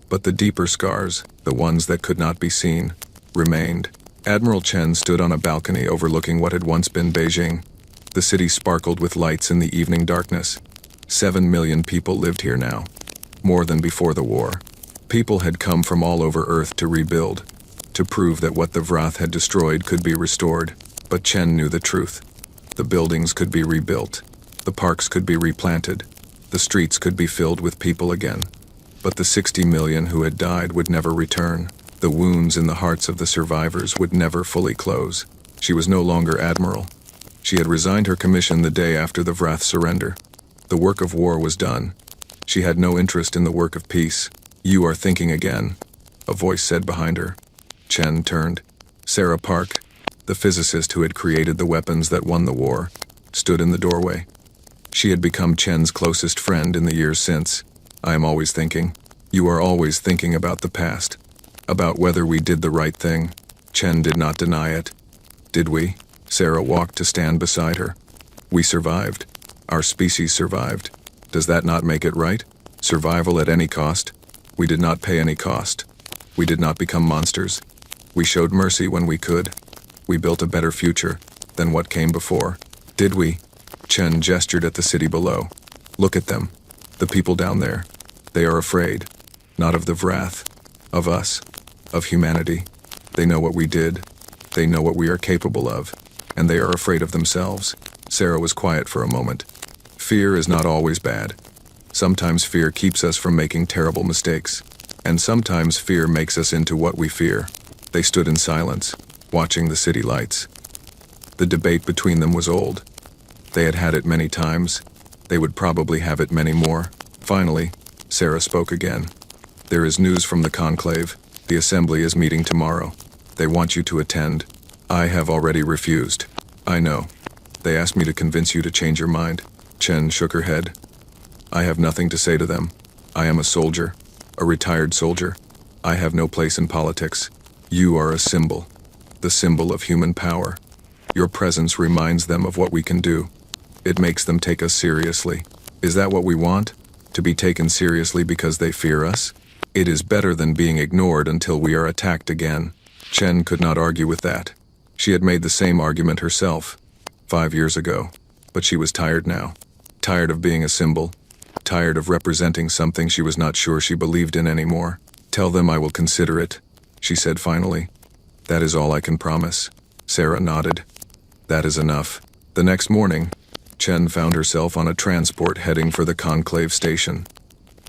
But the deeper scars, the ones that could not be seen, remained. Admiral Chen stood on a balcony overlooking what had once been Beijing. The city sparkled with lights in the evening darkness. 7 million people lived here now, more than before the war. People had come from all over Earth to rebuild, to prove that what the Vrath had destroyed could be restored. But Chen knew the truth. The buildings could be rebuilt. The parks could be replanted. The streets could be filled with people again. But the 60 million who had died would never return. The wounds in the hearts of the survivors would never fully close. She was no longer admiral. She had resigned her commission the day after the Vrath surrender. The work of war was done. She had no interest in the work of peace. "You are thinking again," a voice said behind her. Chen turned. Sarah Park, the physicist who had created the weapons that won the war, stood in the doorway. She had become Chen's closest friend in the years since. "I am always thinking. You are always thinking about the past. About whether we did the right thing." Chen did not deny it. "Did we?" Sarah walked to stand beside her. "We survived. Our species survived. Does that not make it right? Survival at any cost? We did not pay any cost. We did not become monsters. We showed mercy when we could. We built a better future than what came before. Did we?" Chen gestured at the city below. "Look at them. The people down there. They are afraid. Not of the Vrath. Of us. Of humanity. They know what we did. They know what we are capable of. And they are afraid of themselves." Sarah was quiet for a moment. Fear is not always bad. Sometimes fear keeps us from making terrible mistakes. And sometimes fear makes us into what we fear. They stood in silence, watching the city lights. The debate between them was old. They had had it many times. They would probably have it many more. Finally, Sarah spoke again. "There is news from the conclave. The assembly is meeting tomorrow. They want you to attend. I have already refused." "I know. They asked me to convince you to change your mind." Chen shook her head. "I have nothing to say to them. I am a soldier, a retired soldier. I have no place in politics. You are a symbol, the symbol of human power. Your presence reminds them of what we can do. It makes them take us seriously. Is that what we want? To be taken seriously because they fear us? It is better than being ignored until we are attacked again." Chen could not argue with that. She had made the same argument herself 5 years ago, but she was tired now. Tired of being a symbol. Tired of representing something she was not sure she believed in anymore. "Tell them I will consider it," she said finally. "That is all I can promise." Sarah nodded. "That is enough." The next morning, Chen found herself on a transport heading for the conclave station.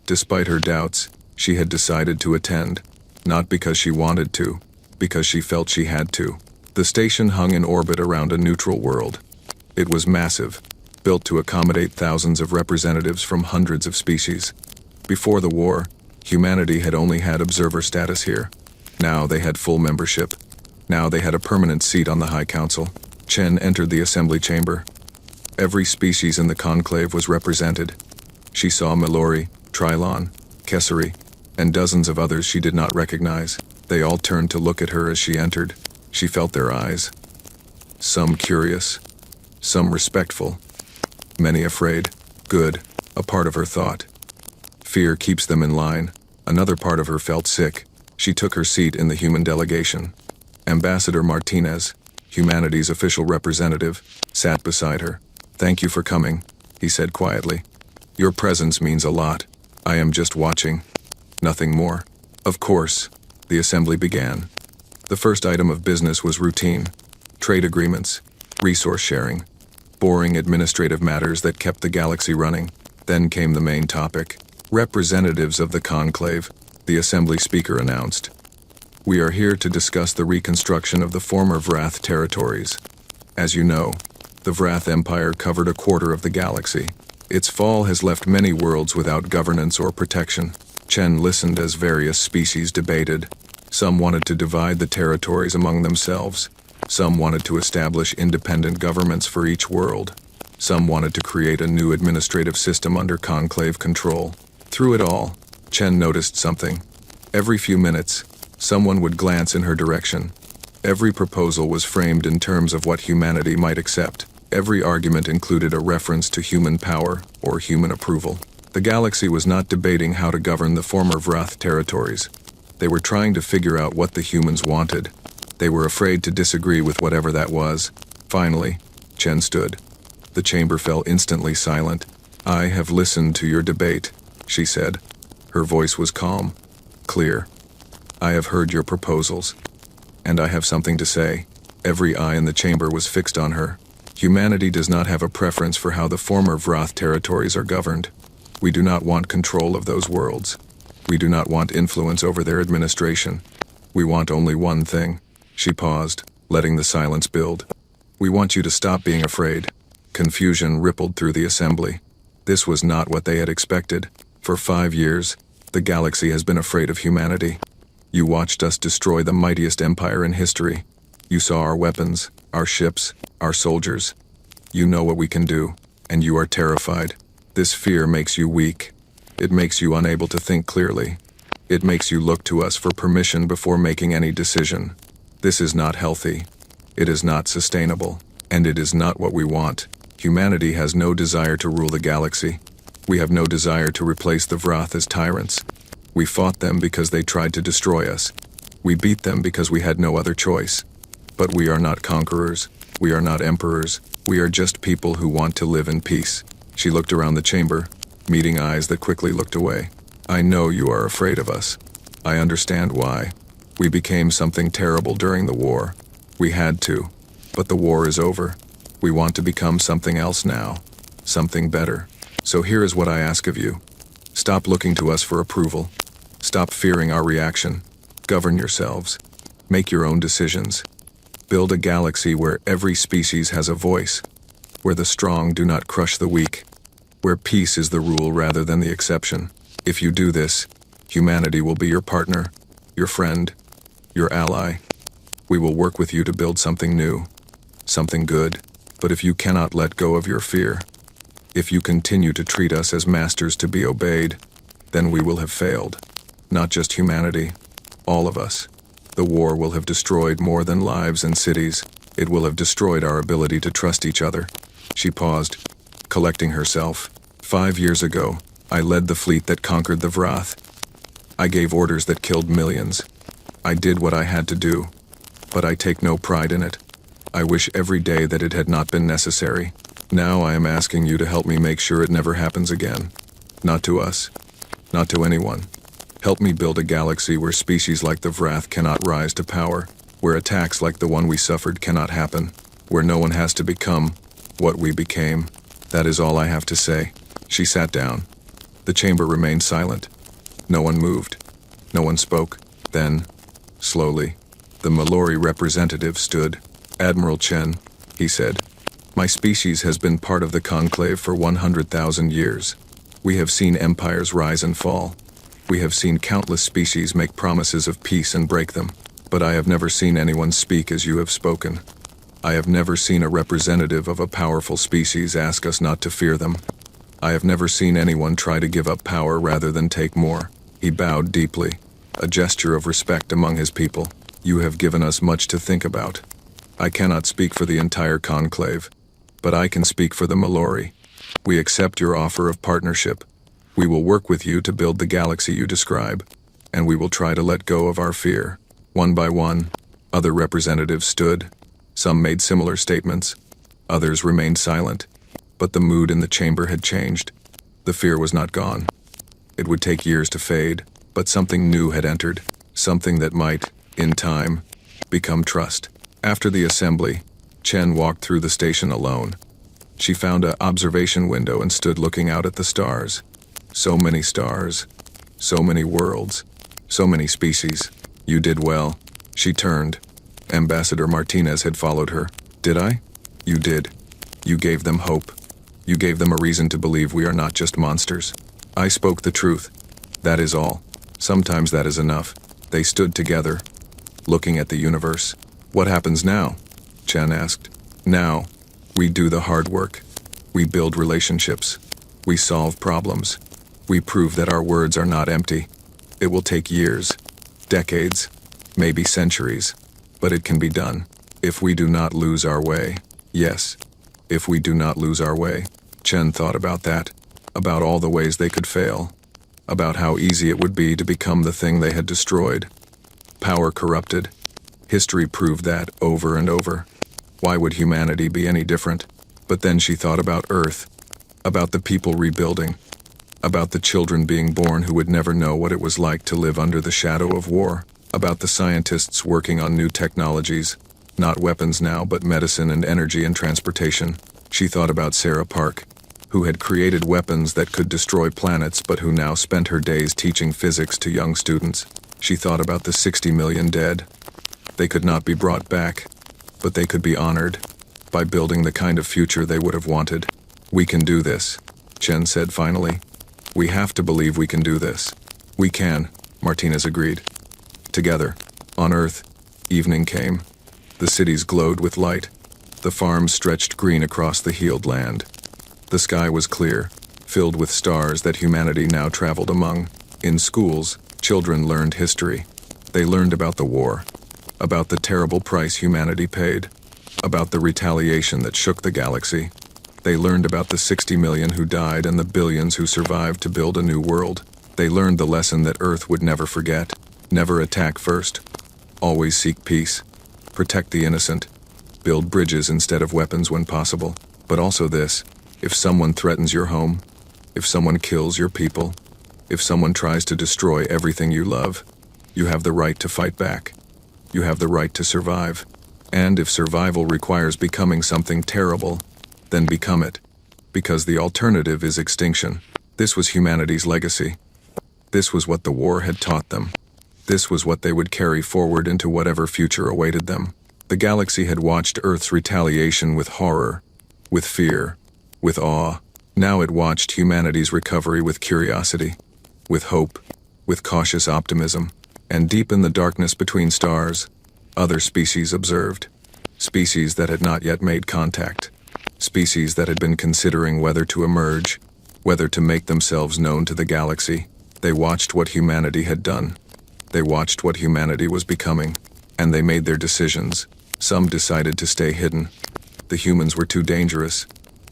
Despite her doubts, she had decided to attend, not because she wanted to, because she felt she had to. The station hung in orbit around a neutral world. It was massive, built to accommodate thousands of representatives from hundreds of species. Before the war, humanity had only had observer status here. Now they had full membership. Now they had a permanent seat on the High Council. Chen entered the assembly chamber. Every species in the conclave was represented. She saw Mallory, Trilon, Kessari, and dozens of others she did not recognize. They all turned to look at her as she entered. She felt their eyes. Some curious, some respectful, many afraid. Good, a part of her thought. Fear keeps them in line. Another part of her felt sick. She took her seat in the human delegation. Ambassador Martinez, humanity's official representative, sat beside her. "Thank you for coming," he said quietly. "Your presence means a lot. I am just watching. Nothing more." Of course, the assembly began. The first item of business was routine. Trade agreements, resource sharing, boring administrative matters that kept the galaxy running. Then came the main topic. "Representatives of the conclave," the assembly speaker announced. "We are here to discuss the reconstruction of the former Vrath territories. As you know, the Vrath Empire covered a quarter of the galaxy. Its fall has left many worlds without governance or protection. Chen listened as various species debated. Some wanted to divide the territories among themselves. Some wanted to establish independent governments for each world. Some wanted to create a new administrative system under conclave control. Through it all, Chen noticed something. Every few minutes, someone would glance in her direction. Every proposal was framed in terms of what humanity might accept. Every argument included a reference to human power or human approval. The galaxy was not debating how to govern the former Vrath territories. They were trying to figure out what the humans wanted. They were afraid to disagree with whatever that was. Finally, Chen stood. The chamber fell instantly silent. "I have listened to your debate," she said. Her voice was calm, clear. "I have heard your proposals, and I have something to say." Every eye in the chamber was fixed on her. Humanity does not have a preference for how the former Vrath territories are governed. We do not want control of those worlds. We do not want influence over their administration. We want only one thing. She paused, letting the silence build. "We want you to stop being afraid." Confusion rippled through the assembly. This was not what they had expected. For 5 years, the galaxy has been afraid of humanity. You watched us destroy the mightiest empire in history. You saw our weapons, our ships, our soldiers. You know what we can do, and you are terrified. This fear makes you weak. It makes you unable to think clearly. It makes you look to us for permission before making any decision. This is not healthy. It is not sustainable, and it is not what we want. Humanity has no desire to rule the galaxy. We have no desire to replace the Vrath as tyrants. We fought them because they tried to destroy us. We beat them because we had no other choice. But we are not conquerors. We are not emperors. We are just people who want to live in peace. She looked around the chamber, meeting eyes that quickly looked away. "I know you are afraid of us. I understand why. We became something terrible during the war. We had to. But the war is over. We want to become something else now. Something better. So here is what I ask of you. Stop looking to us for approval. Stop fearing our reaction. Govern yourselves. Make your own decisions. Build a galaxy where every species has a voice, where the strong do not crush the weak, where peace is the rule rather than the exception. If you do this, humanity will be your partner, your friend, your ally. We will work with you to build something new, something good. But if you cannot let go of your fear, if you continue to treat us as masters to be obeyed, then we will have failed. Not just humanity, all of us. The war will have destroyed more than lives and cities. It will have destroyed our ability to trust each other." She paused, collecting herself. 5 years ago, I led the fleet that conquered the Vrath. I gave orders that killed millions. I did what I had to do, but I take no pride in it. I wish every day that it had not been necessary. Now I am asking you to help me make sure it never happens again. Not to us, not to anyone. Help me build a galaxy where species like the Vrath cannot rise to power, where attacks like the one we suffered cannot happen, where no one has to become what we became. That is all I have to say." She sat down. The chamber remained silent. No one moved. No one spoke. Then, slowly, the Mallory representative stood. "Admiral Chen," he said, "my species has been part of the conclave for 100,000 years. We have seen empires rise and fall. We have seen countless species make promises of peace and break them. But I have never seen anyone speak as you have spoken. I have never seen a representative of a powerful species ask us not to fear them. I have never seen anyone try to give up power rather than take more." He bowed deeply, a gesture of respect among his people. "You have given us much to think about. I cannot speak for the entire conclave, but I can speak for the Mallory. We accept your offer of partnership. We will work with you to build the galaxy you describe, and we will try to let go of our fear." One by one, other representatives stood. Some made similar statements. Others remained silent. But the mood in the chamber had changed. The fear was not gone. It would take years to fade, but something new had entered. Something that might, in time, become trust. After the assembly, Chen walked through the station alone. She found an observation window and stood looking out at the stars. So many stars, so many worlds, so many species. "You did well." She turned. Ambassador Martinez had followed her. "Did I?" "You did. You gave them hope. You gave them a reason to believe we are not just monsters. I spoke the truth. That is all. Sometimes that is enough. They stood together, looking at the universe. What happens now? Chen asked. Now, we do the hard work. We build relationships. We solve problems. We prove that our words are not empty. It will take years, decades, maybe centuries, but it can be done. If we do not lose our way. Yes, if we do not lose our way. Chen thought about that, about all the ways they could fail, about how easy it would be to become the thing they had destroyed. Power corrupted. History proved that over and over. Why would humanity be any different? But then she thought about Earth, about the people rebuilding, about the children being born who would never know what it was like to live under the shadow of war, about the scientists working on new technologies, not weapons now but medicine and energy and transportation. She thought about Sarah Park, who had created weapons that could destroy planets but who now spent her days teaching physics to young students. She thought about the 60 million dead. They could not be brought back, but they could be honored by building the kind of future they would have wanted. We can do this, Chen said finally. We have to believe we can do this. We can, Martinez agreed. Together, on Earth, evening came. The cities glowed with light. The farms stretched green across the healed land. The sky was clear, filled with stars that humanity now traveled among. In schools, children learned history. They learned about the war, about the terrible price humanity paid, about the retaliation that shook the galaxy. They learned about the 60 million who died and the billions who survived to build a new world. They learned the lesson that Earth would never forget. Never attack first. Always seek peace. Protect the innocent. Build bridges instead of weapons when possible. But also this: if someone threatens your home, if someone kills your people, if someone tries to destroy everything you love, you have the right to fight back. You have the right to survive. And if survival requires becoming something terrible, then become it. Because the alternative is extinction. This was humanity's legacy. This was what the war had taught them. This was what they would carry forward into whatever future awaited them. The galaxy had watched Earth's retaliation with horror, with fear, with awe. Now it watched humanity's recovery with curiosity, with hope, with cautious optimism. And deep in the darkness between stars, other species observed. Species that had not yet made contact. Species that had been considering whether to emerge, whether to make themselves known to the galaxy. They watched what humanity had done. They watched what humanity was becoming, and they made their decisions. Some decided to stay hidden. The humans were too dangerous.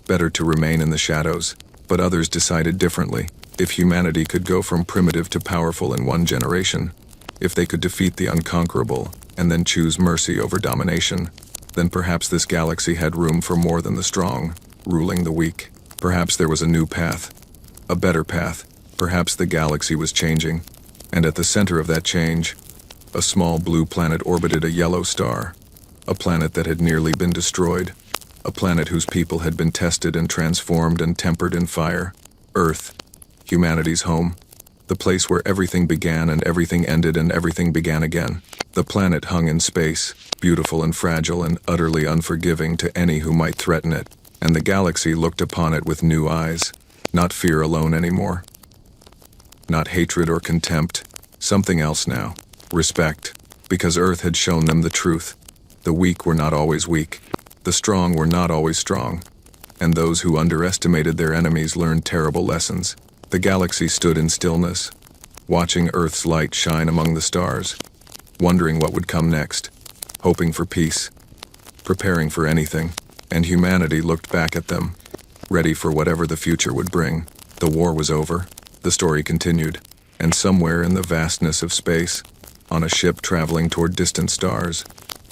Better to remain in the shadows. But others decided differently. If humanity could go from primitive to powerful in one generation, if they could defeat the unconquerable and then choose mercy over domination, then perhaps this galaxy had room for more than the strong, ruling the weak. Perhaps there was a new path, a better path. Perhaps the galaxy was changing, and at the center of that change, a small blue planet orbited a yellow star, a planet that had nearly been destroyed, a planet whose people had been tested and transformed and tempered in fire. Earth, humanity's home, the place where everything began and everything ended and everything began again. The planet hung in space, beautiful and fragile and utterly unforgiving to any who might threaten it, and the galaxy looked upon it with new eyes, not fear alone anymore. Not hatred or contempt, something else now, respect, because Earth had shown them the truth. The weak were not always weak, the strong were not always strong, and those who underestimated their enemies learned terrible lessons. The galaxy stood in stillness, watching Earth's light shine among the stars, wondering what would come next, hoping for peace, preparing for anything, and humanity looked back at them, ready for whatever the future would bring. The war was over, the story continued, and somewhere in the vastness of space, on a ship traveling toward distant stars,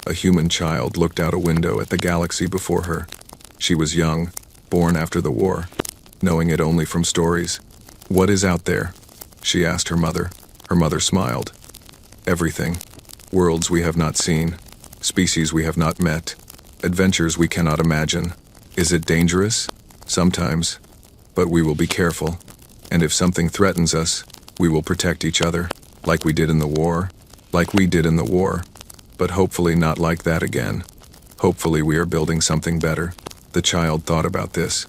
a human child looked out a window at the galaxy before her. She was young, born after the war, knowing it only from stories. "What is out there?" she asked her mother. Her mother smiled. "Everything. Worlds we have not seen, species we have not met, adventures we cannot imagine. Is it dangerous? Sometimes. But we will be careful. And if something threatens us, we will protect each other, like we did in the war. Like we did in the war. But hopefully not like that again. Hopefully we are building something better." The child thought about this.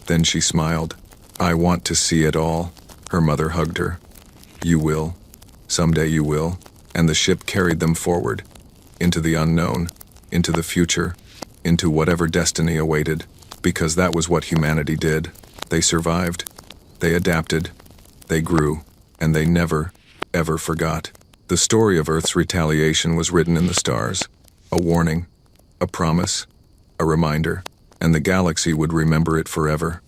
Then she smiled. "I want to see it all." Her mother hugged her. "You will. Someday you will." And the ship carried them forward, into the unknown, into the future, into whatever destiny awaited, because that was what humanity did. They survived, they adapted, they grew, and they never, ever forgot. The story of Earth's retaliation was written in the stars, a warning, a promise, a reminder, and the galaxy would remember it forever.